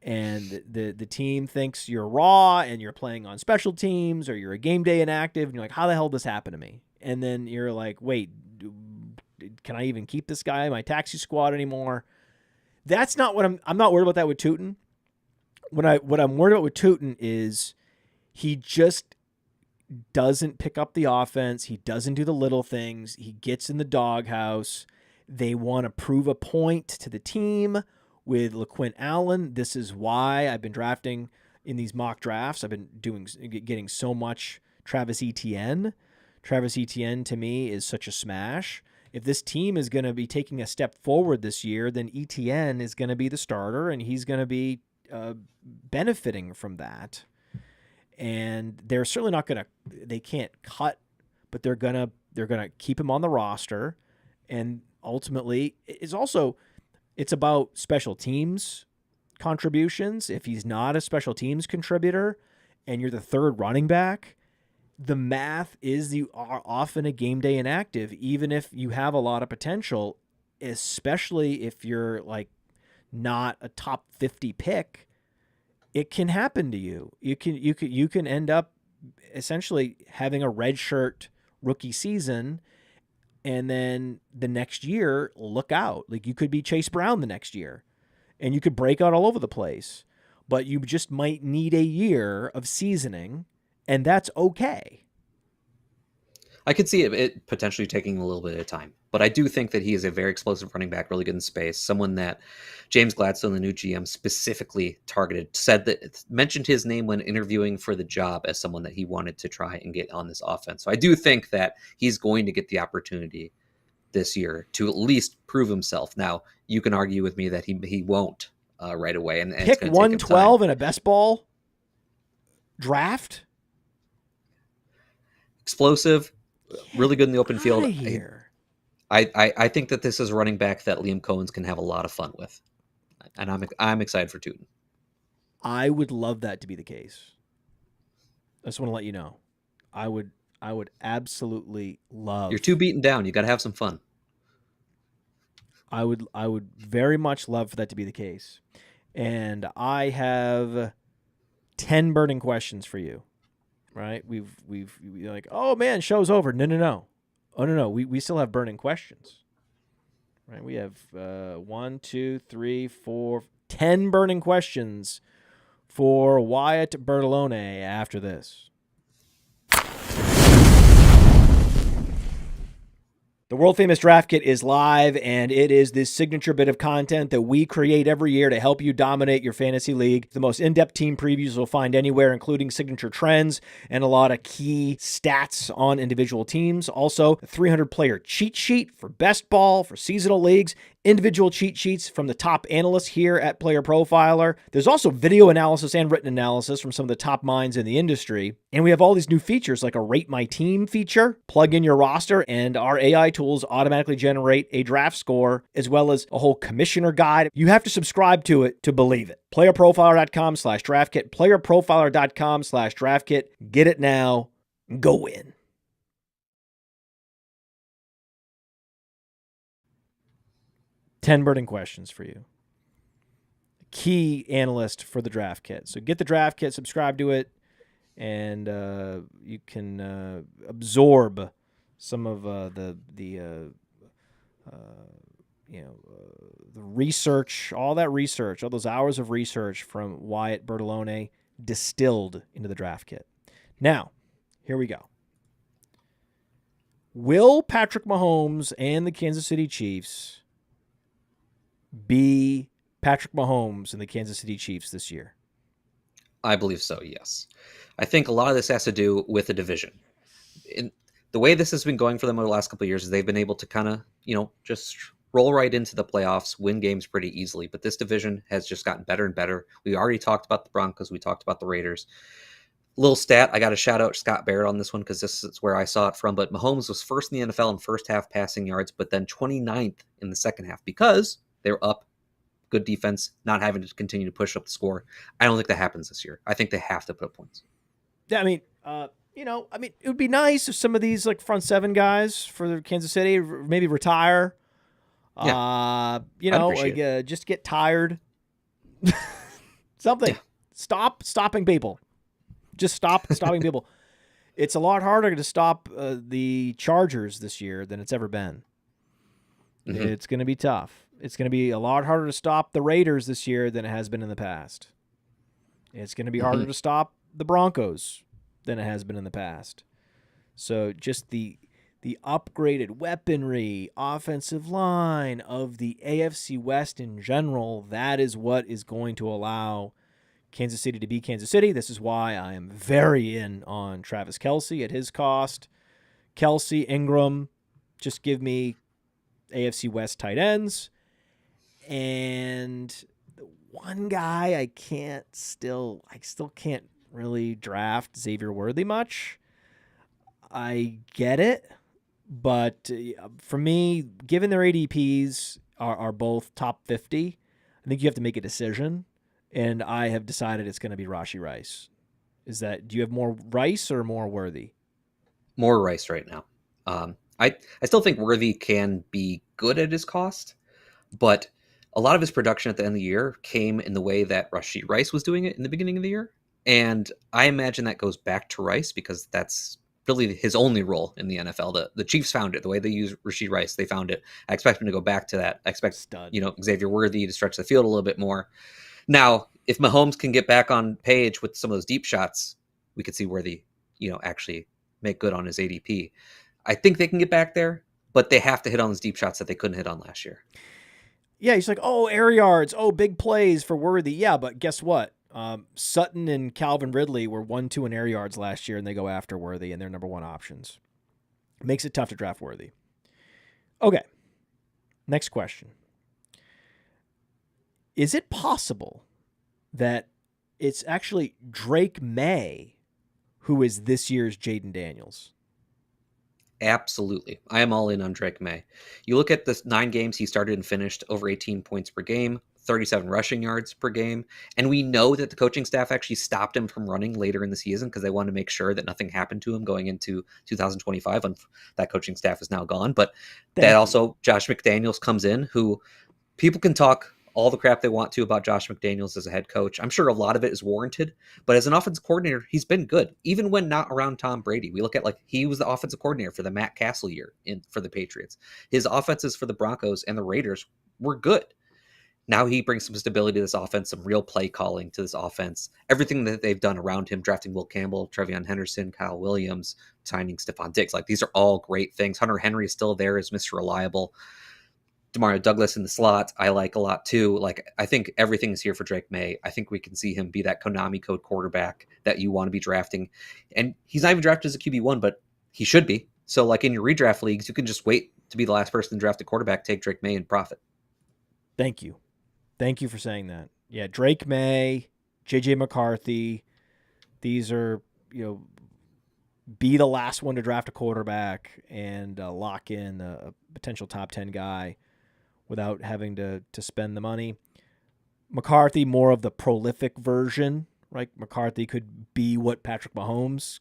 And the team thinks you're raw and you're playing on special teams or you're a game day inactive. And you're like, how the hell did this happen to me? And then you're like, wait, can I even keep this guy in my taxi squad anymore? That's not what I'm not worried about that with Tootin. What I'm worried about with Tootin is he just doesn't pick up the offense. He doesn't do the little things. He gets in the doghouse. They want to prove a point to the team with LaQuint Allen. This is why I've been drafting in these mock drafts. I've been getting so much Travis Etienne. Travis Etienne to me is such a smash. If this team is going to be taking a step forward this year, then Etienne is going to be the starter, and he's going to be benefiting from that. And they're certainly not going to. They can't cut, but they're gonna keep him on the roster, and ultimately, it's about special teams contributions. If he's not a special teams contributor and you're the third running back, the math is you are often a game day inactive, even if you have a lot of potential, especially if you're like not a top 50 pick. It can happen to you. You can end up essentially having a redshirt rookie season. And then the next year, look out. Like you could be Chase Brown the next year and you could break out all over the place, but you just might need a year of seasoning, and that's okay. I could see it potentially taking a little bit of time, but I do think that he is a very explosive running back, really good in space, someone that James Gladstone, the new GM, specifically targeted, mentioned his name when interviewing for the job as someone that he wanted to try and get on this offense. So I do think that he's going to get the opportunity this year to at least prove himself. Now, you can argue with me that he won't right away. And pick 112 in a best ball draft? Explosive. Really good in the open field. I think that this is a running back that Liam Cohen's can have a lot of fun with, and I'm excited for Tootin. I would love that to be the case. I just want to let you know, I would absolutely love. You're too beaten down. You got to have some fun. I would very much love for that to be the case, and I have 10 burning questions for you. Right? We've like, oh man, show's over. No. Oh no. We still have burning questions. Right? We have 1, 2, 3, 4, 10 burning questions for Wyatt Bertolone after this. The world-famous Draft Kit is live, and it is this signature bit of content that we create every year to help you dominate your fantasy league. The most in-depth team previews you'll find anywhere, including signature trends and a lot of key stats on individual teams. Also, a 300-player cheat sheet for best ball, for seasonal leagues, individual cheat sheets from the top analysts here at Player Profiler. There's also video analysis and written analysis from some of the top minds in the industry. And we have all these new features like a Rate My Team feature, plug in your roster, and our AI tools automatically generate a draft score, as well as a whole commissioner guide. You have to subscribe to it to believe it. PlayerProfiler.com/draftkit, PlayerProfiler.com/draftkit. Get it now. Go win. Ten burning questions for you. Key analyst for the Draft Kit. So get the Draft Kit, subscribe to it, and you can absorb some of the research, all those hours of research from Wyatt Bertolone distilled into the Draft Kit. Now, here we go. Will Patrick Mahomes and the Kansas City Chiefs be Patrick Mahomes and the Kansas City Chiefs this year? I believe so, yes. I think a lot of this has to do with the division. In the way this has been going for them over the last couple of years is they've been able to kind of, just roll right into the playoffs, win games pretty easily. But this division has just gotten better and better. We already talked about the Broncos. We talked about the Raiders. Little stat, I got to shout out Scott Barrett on this one because this is where I saw it from. But Mahomes was first in the NFL in first half passing yards, but then 29th in the second half because they're up, good defense, not having to continue to push up the score. I don't think that happens this year. I think they have to put up points. Yeah, I mean, I mean, it would be nice if some of these like front seven guys for Kansas City maybe retire. Yeah, I'd appreciate it. Just get tired. Something. Yeah. Stop stopping people. Just stop stopping people. It's a lot harder to stop the Chargers this year than it's ever been. Mm-hmm. It's going to be tough. It's going to be a lot harder to stop the Raiders this year than it has been in the past. It's going to be harder to stop the Broncos than it has been in the past. So just the upgraded weaponry, offensive line of the AFC West in general, that is what is going to allow Kansas City to be Kansas City. This is why I am very in on Travis Kelce at his cost. Kelce, Ingram, just give me AFC West tight ends. And the one guy I still can't really draft Xavier Worthy much. I get it, but for me, given their ADPs are both top 50, I think you have to make a decision, and I have decided it's going to be Rashee Rice. Do you have more Rice or more Worthy? More Rice right now. I still think Worthy can be good at his cost, but a lot of his production at the end of the year came in the way that Rashee Rice was doing it in the beginning of the year. And I imagine that goes back to Rice because that's really his only role in the NFL. The Chiefs found it. The way they use Rashee Rice, they found it. I expect him to go back to that. I expect Xavier Worthy to stretch the field a little bit more. Now, if Mahomes can get back on page with some of those deep shots, we could see Worthy, actually make good on his ADP. I think they can get back there, but they have to hit on those deep shots that they couldn't hit on last year. Yeah, he's like, air yards, big plays for Worthy. Yeah, but guess what? Sutton and Calvin Ridley were 1-2 in air yards last year, and they go after Worthy, and they're number one options. It makes it tough to draft Worthy. Okay, next question. Is it possible that it's actually Drake May who is this year's Jaden Daniels? Absolutely. I am all in on Drake May. You look at the 9 games he started and finished over 18 points per game, 37 rushing yards per game. And we know that the coaching staff actually stopped him from running later in the season because they wanted to make sure that nothing happened to him going into 2025. And that coaching staff is now gone. But also Josh McDaniels comes in, who people can talk all the crap they want to about Josh McDaniels as a head coach. I'm sure a lot of it is warranted, but as an offensive coordinator, he's been good, even when not around Tom Brady. We look at he was the offensive coordinator for the Matt Castle year for the Patriots. His offenses for the Broncos and the Raiders were good. Now he brings some stability to this offense, some real play calling to this offense. Everything that they've done around him, drafting Will Campbell, Trevion Henderson, Kyle Williams, signing Stephon Diggs, these are all great things. Hunter Henry is still there as Mr. Reliable. Demario Douglas in the slot, I like a lot too. I think everything is here for Drake May. I think we can see him be that Konami code quarterback that you want to be drafting. And he's not even drafted as a QB1, but he should be. So in your redraft leagues, you can just wait to be the last person to draft a quarterback, take Drake May and profit. Thank you. Thank you for saying that. Yeah, Drake May, JJ McCarthy, these are, be the last one to draft a quarterback and lock in a potential top 10 guy without having to spend the money. McCarthy, more of the prolific version, right? McCarthy could be what Patrick Mahomes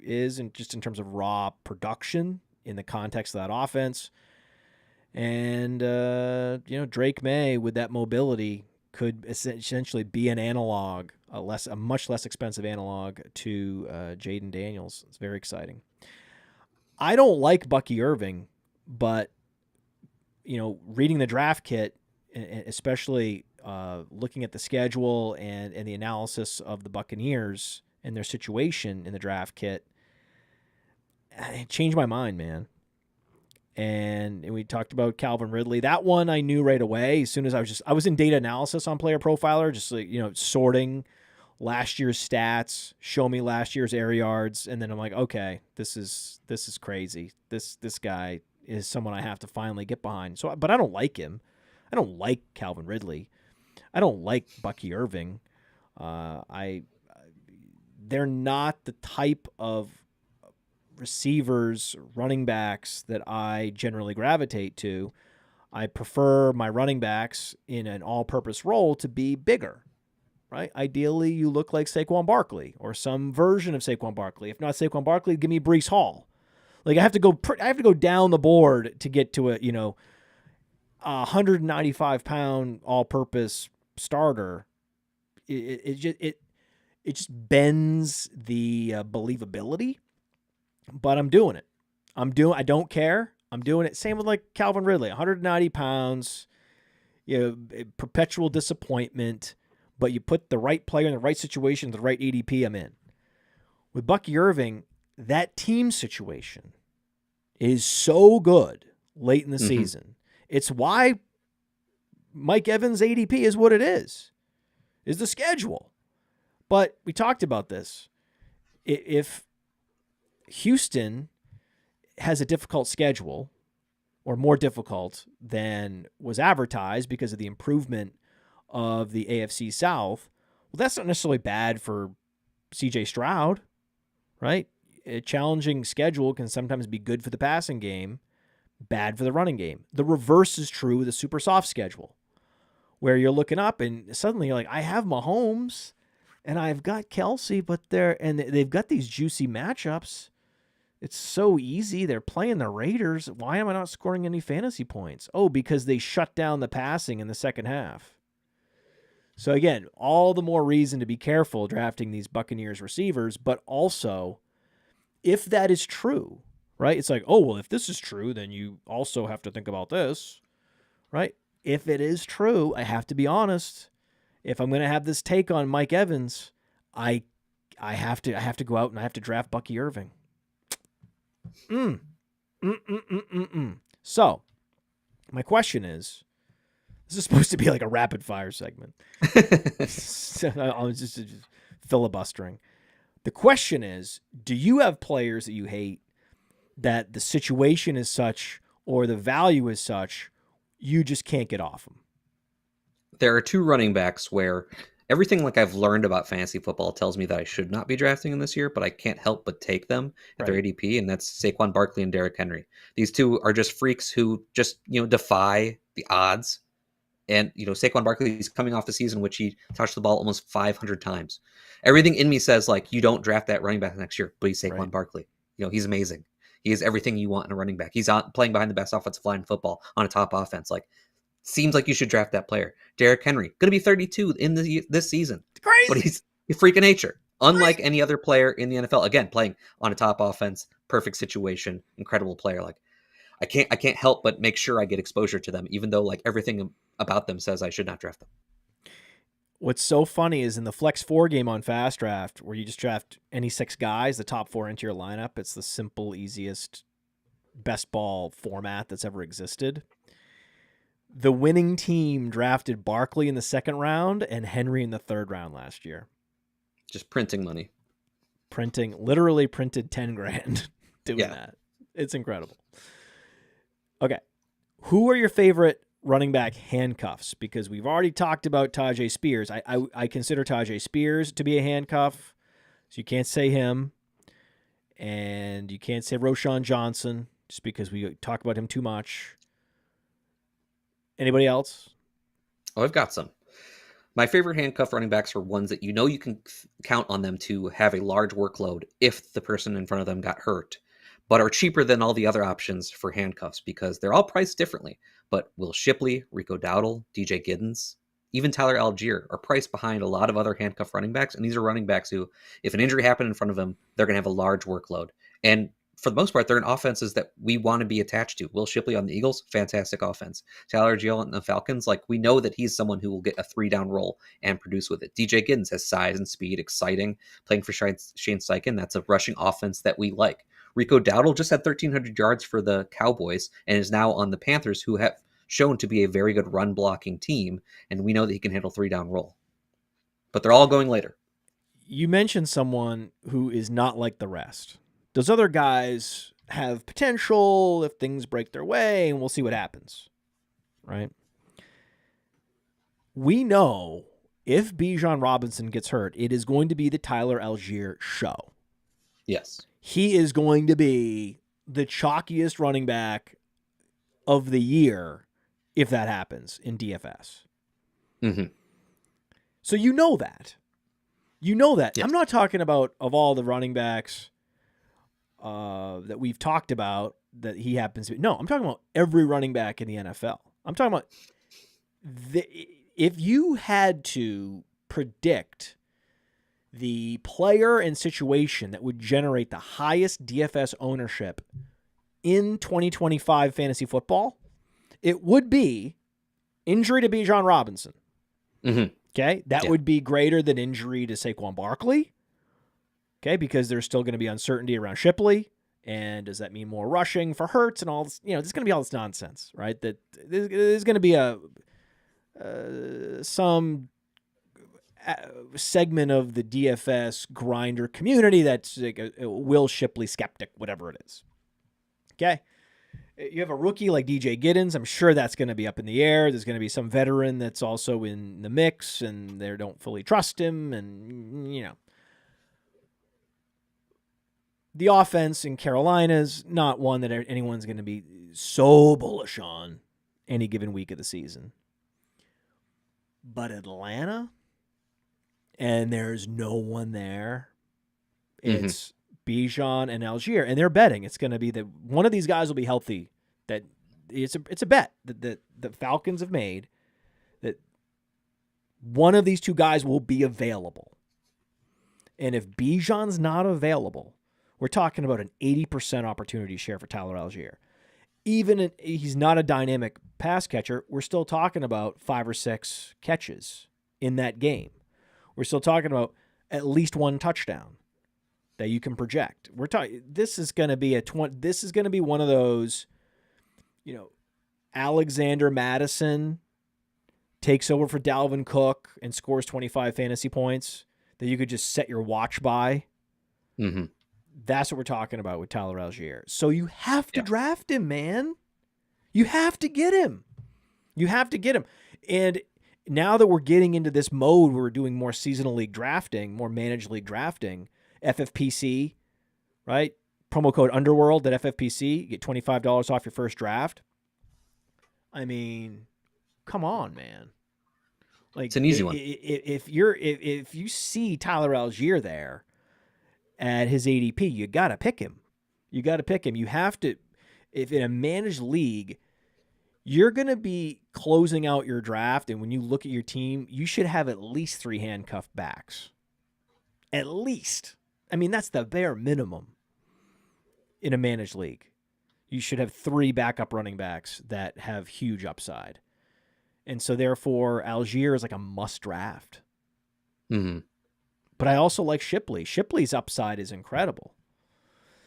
is, and just in terms of raw production in the context of that offense. And, Drake May with that mobility could essentially be an analog, a much less expensive analog to Jaden Daniels. It's very exciting. I don't like Bucky Irving, but reading the draft kit, especially looking at the schedule and the analysis of the Buccaneers and their situation in the draft kit, it changed my mind, man. And we talked about Calvin Ridley. That one I knew right away. As soon as I was in data analysis on PlayerProfiler, just sorting last year's stats, show me last year's air yards, and then I'm like, okay, this is crazy. This guy is someone I have to finally get behind. So, but I don't like him. I don't like Calvin Ridley. I don't like Bucky Irving. They're not the type of receivers, running backs that I generally gravitate to. I prefer my running backs in an all-purpose role to be bigger. right? Ideally, you look like Saquon Barkley or some version of Saquon Barkley. If not Saquon Barkley, give me Breece Hall. Like I have to go down the board to get to a 195-pound all-purpose starter. It just bends the believability. But I'm doing it. I don't care. I'm doing it. Same with like Calvin Ridley, 190 pounds, perpetual disappointment. But you put the right player in the right situation, the right ADP, I'm in. With Bucky Irving, that team situation is so good late in the season. It's why Mike Evans' ADP is what it is the schedule. But we talked about this. If Houston has a difficult schedule, or more difficult than was advertised because of the improvement of the AFC South, well, that's not necessarily bad for CJ Stroud, right? A challenging schedule can sometimes be good for the passing game, bad for the running game. The reverse is true with a super soft schedule, where you're looking up and suddenly you're like, I have Mahomes and I've got Kelsey, but they've got these juicy matchups. It's so easy. They're playing the Raiders. Why am I not scoring any fantasy points? Oh, because they shut down the passing in the second half. So again, all the more reason to be careful drafting these Buccaneers receivers, but also if that is true, right? It's like, oh, well, if this is true, then you also have to think about this, right? If it is true, I have to be honest. If I'm going to have this take on Mike Evans, I have to go out and I have to draft Bucky Irving. So, my question is, this is supposed to be like a rapid fire segment. I was just filibustering. The question is, do you have players that you hate that the situation is such or the value is such you just can't get off them? There are two running backs where everything like I've learned about fantasy football tells me that I should not be drafting them this year, but I can't help but take them at their ADP, and that's Saquon Barkley and Derrick Henry. These two are just freaks who just, defy the odds. And, Saquon Barkley is coming off the season, which he touched the ball almost 500 times. Everything in me says, like, you don't draft that running back next year, but he's Saquon Barkley. He's amazing. He is everything you want in a running back. He's playing behind the best offensive line in football on a top offense. Like, seems like you should draft that player. Derrick Henry, going to be 32 in this season. Crazy. But he's a freak of nature. Unlike any other player in the NFL. Again, playing on a top offense, perfect situation, incredible player. Like, I can't help but make sure I get exposure to them, even though like everything about them says I should not draft them. What's so funny is in the Flex 4 game on Fast Draft, where you just draft any 6 guys, the top 4 into your lineup. It's the simple, easiest, best ball format that's ever existed. The winning team drafted Barkley in the 2nd round and Henry in the 3rd round last year. Just printing money. Literally printed 10 grand doing that. It's incredible. Okay. Who are your favorite running back handcuffs? Because we've already talked about Tajay Spears. I consider Tajay Spears to be a handcuff, so you can't say him. And you can't say Roschon Johnson just because we talk about him too much. Anybody else? Oh, I've got some. My favorite handcuff running backs are ones that you can count on them to have a large workload if the person in front of them got hurt, but are cheaper than all the other options for handcuffs because they're all priced differently. But Will Shipley, Rico Dowdle, DJ Giddens, even Tyler Algier are priced behind a lot of other handcuff running backs. And these are running backs who, if an injury happened in front of them, they're going to have a large workload. And for the most part, they're in offenses that we want to be attached to. Will Shipley on the Eagles, fantastic offense. Tyler Algier on the Falcons, like we know that he's someone who will get a 3-down role and produce with it. DJ Giddens has size and speed, exciting, playing for Shane Steichen. That's a rushing offense that we like. Rico Dowdle just had 1,300 yards for the Cowboys and is now on the Panthers, who have shown to be a very good run blocking team, and we know that he can handle 3-down role. But they're all going later. You mentioned someone who is not like the rest. Those other guys have potential if things break their way, and we'll see what happens, right? We know if Bijan Robinson gets hurt, it is going to be the Tyler Algier show. Yes. He is going to be the chalkiest running back of the year if that happens in DFS. Mm-hmm. So you know that. You know that. Yes. I'm not talking about of all the running backs that we've talked about that he happens to be. No, I'm talking about every running back in the NFL. I'm talking about if you had to predict the player and situation that would generate the highest DFS ownership in 2025 fantasy football, it would be injury to Bijan Robinson. Mm-hmm. Okay, that would be greater than injury to Saquon Barkley. Okay, because there's still going to be uncertainty around Shipley. And does that mean more rushing for Hurts and all this? You know, there's going to be all this nonsense, right? That there's going to be some segment of the DFS grinder community that's like a Will Shipley skeptic, whatever it is. Okay. You have a rookie like DJ Giddens. I'm sure that's going to be up in the air. There's going to be some veteran that's also in the mix and they don't fully trust him. And, you know, the offense in Carolina's not one that anyone's going to be so bullish on any given week of the season. But Atlanta, and there's no one there. It's Bijan and Algier, and they're betting it's going to be that one of these guys will be healthy. That it's a bet that the Falcons have made that one of these two guys will be available. And if Bijan's not available, we're talking about an 80% opportunity share for Tyler Algier. Even if he's not a dynamic pass catcher, we're still talking about 5 or 6 catches in that game. We're still talking about at least one touchdown that you can project. We're talking. This is going to be This is going to be one of those, you know, Alexander Madison takes over for Dalvin Cook and scores 25 fantasy points that you could just set your watch by. Mm-hmm. That's what we're talking about with Tyler Algier. So you have to draft him, man. You have to get him. You have to get him. And now that we're getting into this mode where we're doing more seasonal league drafting, more managed league drafting, FFPC, right? Promo code Underworld at FFPC, you get $25 off your first draft. I mean, come on, man. Like, it's an easy one. If you see Tyler Algier there at his ADP, you got to pick him. You got to pick him. You have to, if in a managed league, you're going to be closing out your draft, and when you look at your team, you should have at least 3 handcuffed backs. At least. I mean, that's the bare minimum in a managed league. You should have 3 backup running backs that have huge upside. And so, therefore, Algier is like a must draft. Mm-hmm. But I also like Shipley. Shipley's upside is incredible.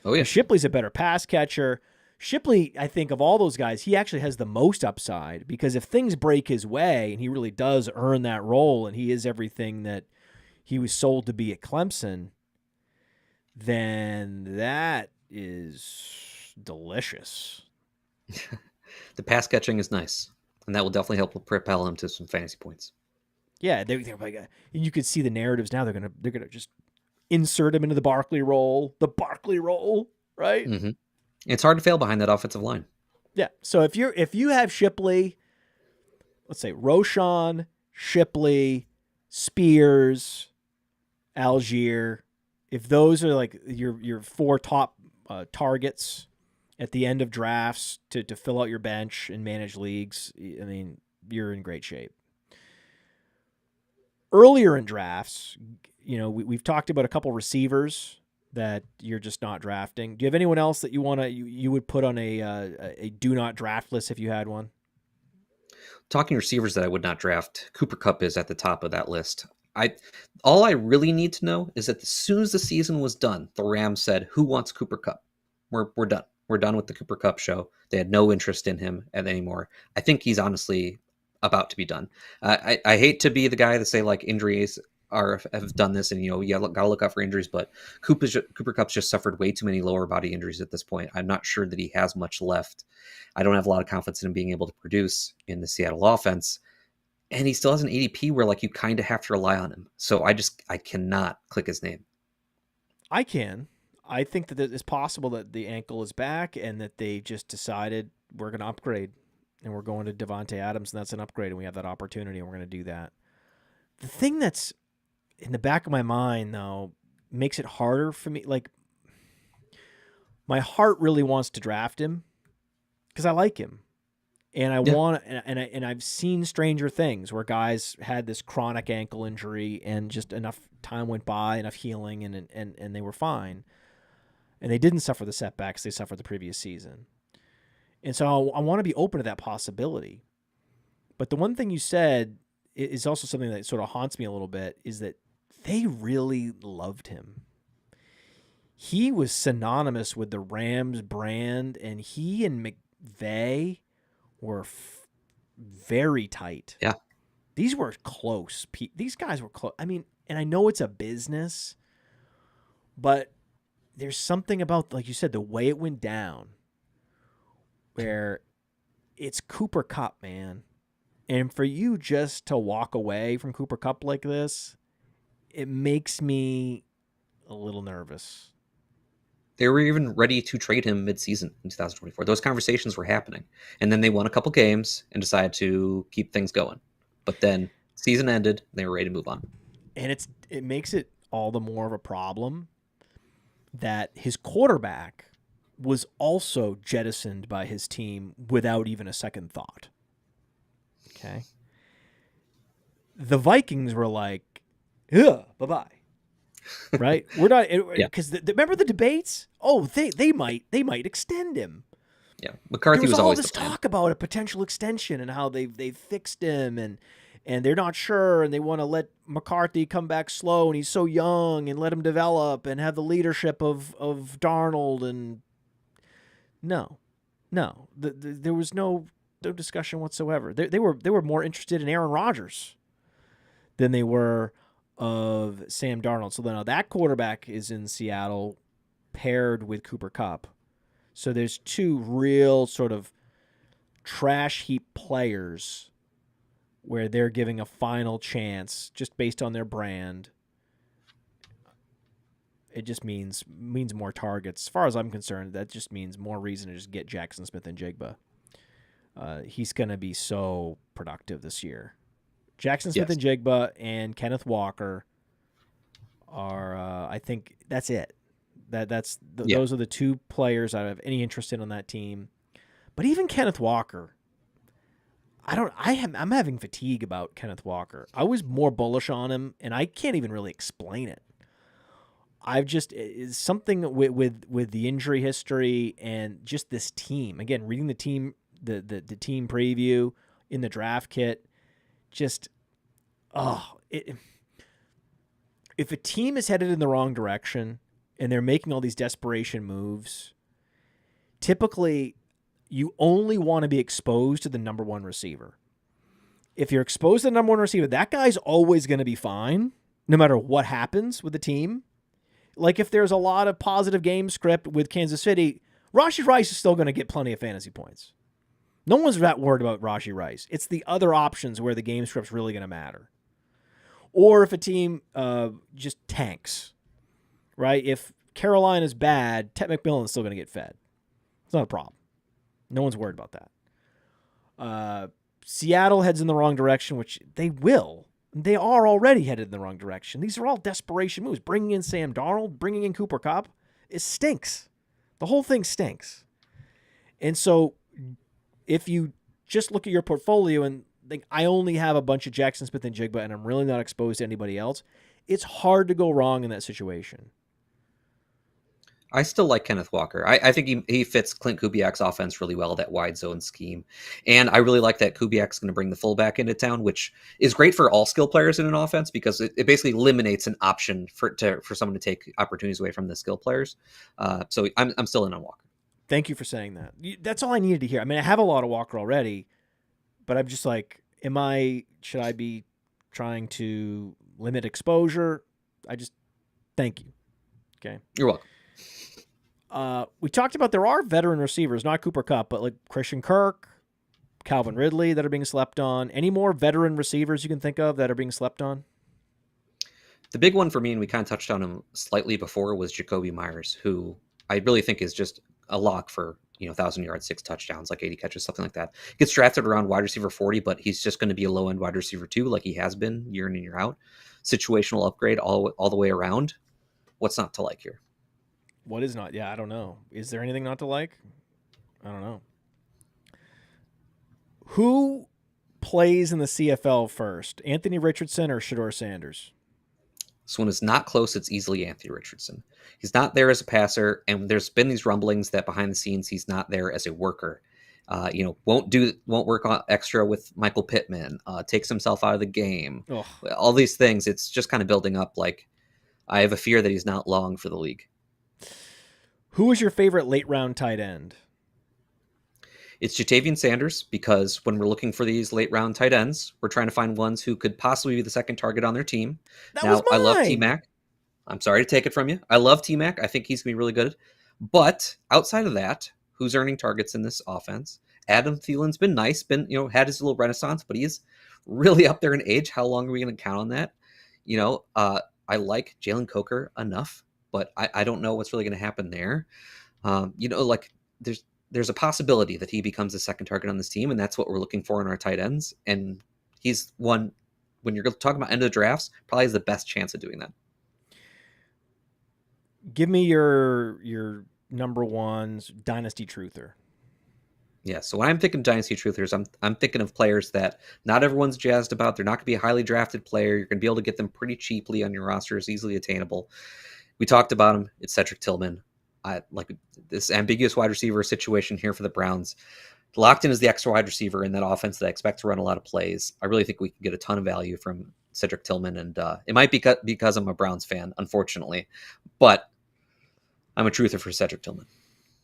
Oh, yeah. Shipley's a better pass catcher. Shipley, I think, of all those guys, he actually has the most upside because if things break his way and he really does earn that role and he is everything that he was sold to be at Clemson, then that is delicious. The pass catching is nice, and that will definitely help propel him to some fantasy points. Yeah, they're like, you could see the narratives now. They're gonna just insert him into the Barkley role, right? Mm-hmm. It's hard to fail behind that offensive line. Yeah. So if you have Shipley, let's say Roschon, Shipley, Spears, Algier, if those are like your 4 top targets at the end of drafts to fill out your bench and manage leagues, I mean, you're in great shape. Earlier in drafts, you know, we've talked about a couple receivers that you're just not drafting. Do you have anyone else that you would put on a do not draft list if you had one? Talking receivers that I would not draft, Cooper Kupp is at the top of that list. All I really need to know is that as soon as the season was done, the Rams said, "Who wants Cooper Kupp?" We're done. We're done with the Cooper Kupp show. They had no interest in him anymore. I think he's honestly about to be done. I hate to be the guy to say like injuries have done this, and you gotta look out for injuries. But Cooper Kupp's just suffered way too many lower body injuries at this point. I'm not sure that he has much left. I don't have a lot of confidence in him being able to produce in the Seattle offense, and he still has an ADP where like you kind of have to rely on him. So I cannot click his name. I can. I think that it's possible that the ankle is back and that they just decided we're going to upgrade and we're going to Devontae Adams, and that's an upgrade, and we have that opportunity, and we're going to do that. The thing that's in the back of my mind, though, makes it harder for me. Like, my heart really wants to draft him because I like him. And I want, and I've seen stranger things where guys had this chronic ankle injury and just enough time went by, enough healing, and they were fine. And they didn't suffer the setbacks they suffered the previous season. And so I want to be open to that possibility. But the one thing you said is also something that sort of haunts me a little bit, is that they really loved him. He was synonymous with the Rams brand, and he and McVay were very tight. Yeah. These were close. These guys were close. I mean, and I know it's a business, but there's something about, like you said, the way it went down where it's Cooper Kupp, man. And for you just to walk away from Cooper Kupp like this, it makes me a little nervous. They were even ready to trade him mid-season in 2024. Those conversations were happening. And then they won a couple games and decided to keep things going. But then season ended, they were ready to move on. And it makes it all the more of a problem that his quarterback was also jettisoned by his team without even a second thought. Okay. The Vikings were like, ugh, bye-bye. Right? We're not, because remember the debates? Oh, they might extend him. Yeah, McCarthy was always all this talk about a potential extension and how they've fixed him and they're not sure and they want to let McCarthy come back slow and he's so young and let him develop and have the leadership of Darnold. And no, there was no discussion whatsoever. They were more interested in Aaron Rodgers than they were of Sam Darnold. So now that quarterback is in Seattle paired with Cooper Kupp. So there's two real sort of trash heap players where they're giving a final chance just based on their brand. It just means more targets. As far as I'm concerned, that just means more reason to just get Jackson Smith and Jigba. He's going to be so productive this year. Jackson Smith and Jigba and Kenneth Walker are, I think that's it. Those are the two players I have any interest in on that team. But even Kenneth Walker, I'm having fatigue about Kenneth Walker. I was more bullish on him, and I can't even really explain it. It's something with the injury history and just this team. Again, reading the team preview in the draft kit, just if a team is headed in the wrong direction and they're making all these desperation moves, typically you only want to be exposed to the number one receiver. If you're exposed to the number one receiver, that guy's always going to be fine no matter what happens with the team. Like if there's a lot of positive game script with Kansas City, Rashee Rice is still going to get plenty of fantasy points. No one's that worried about Rashee Rice. It's the other options where the game script's really going to matter. Or if a team just tanks, right? If Carolina's bad, Ted McMillan's still going to get fed. It's not a problem. No one's worried about that. Seattle heads in the wrong direction, which they will. They are already headed in the wrong direction. These are all desperation moves. Bringing in Sam Darnold, bringing in Cooper Kupp, it stinks. The whole thing stinks. And so if you just look at your portfolio and think, I only have a bunch of Jackson Smith and Jigba and I'm really not exposed to anybody else, it's hard to go wrong in that situation. I still like Kenneth Walker. I think he fits Clint Kubiak's offense really well, that wide zone scheme. And I really like that Kubiak's going to bring the fullback into town, which is great for all skill players in an offense because it basically eliminates an option for someone to take opportunities away from the skill players. So I'm still in on Walker. Thank you for saying that. That's all I needed to hear. I mean, I have a lot of Walker already, but I'm just like, should I be trying to limit exposure? Thank you. Okay. You're welcome. We talked about there are veteran receivers, not Cooper Kupp, but like Christian Kirk, Calvin Ridley that are being slept on. Any more veteran receivers you can think of that are being slept on? The big one for me, and we kind of touched on him slightly before, was Jacoby Myers, who I really think is just a lock for 1,000 yards, 6 touchdowns, like 80 catches, something like that. Gets drafted around wide receiver 40, but he's just going to be a low end wide receiver 2, like he has been year in and year out. Situational upgrade all the way around. What's not to like here? What is not? Yeah, I don't know. Is there anything not to like? I don't know. Who plays in the CFL first, Anthony Richardson or Shedeur Sanders? This one is not close. It's easily Anthony Richardson. He's not there as a passer, and there's been these rumblings that behind the scenes he's not there as a worker. Won't work on extra with Michael Pittman. Takes himself out of the game. Ugh. All these things. It's just kind of building up. Like, I have a fear that he's not long for the league. Who is your favorite late round tight end? It's Jatavian Sanders, because when we're looking for these late round tight ends, we're trying to find ones who could possibly be the second target on their team. Now, I love T-Mac. I'm sorry to take it from you. I love T-Mac. I think he's going to be really good. But outside of that, who's earning targets in this offense? Adam Thielen's been nice, had his little renaissance, but he's really up there in age. How long are we going to count on that? I like Jalen Coker enough, but I don't know what's really going to happen there. There's a possibility that he becomes the second target on this team, and that's what we're looking for in our tight ends. And he's one, when you're talking about end of the drafts, probably has the best chance of doing that. Give me your number one's Dynasty truther. Yeah, so when I'm thinking Dynasty truthers, I'm thinking of players that not everyone's jazzed about. They're not going to be a highly drafted player. You're going to be able to get them pretty cheaply on your roster. It's easily attainable. We talked about him. It's Cedric Tillman. I like this ambiguous wide receiver situation here for the Browns. Locked in as the extra wide receiver in that offense that I expect to run a lot of plays. I really think we can get a ton of value from Cedric Tillman, and it might be because I'm a Browns fan, unfortunately, but I'm a truther for Cedric Tillman.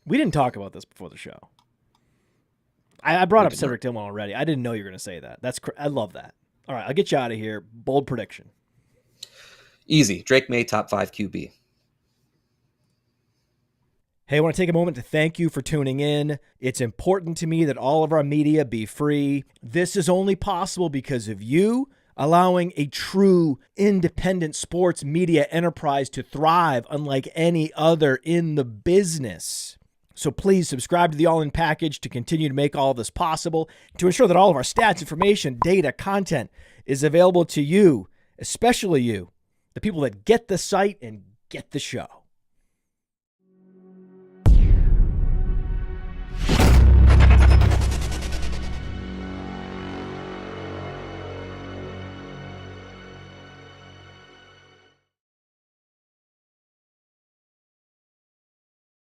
We didn't talk about this before the show. I brought up Cedric Tillman already. I didn't know you were going to say that. I love that. All right, I'll get you out of here. Bold prediction. Easy. Drake May, top 5 QB. Hey, I want to take a moment to thank you for tuning in. It's important to me that all of our media be free. This is only possible because of you allowing a true independent sports media enterprise to thrive unlike any other in the business. So please subscribe to the All In Package to continue to make all of this possible, to ensure that all of our stats, information, data, content is available to you, especially you, the people that get the site and get the show.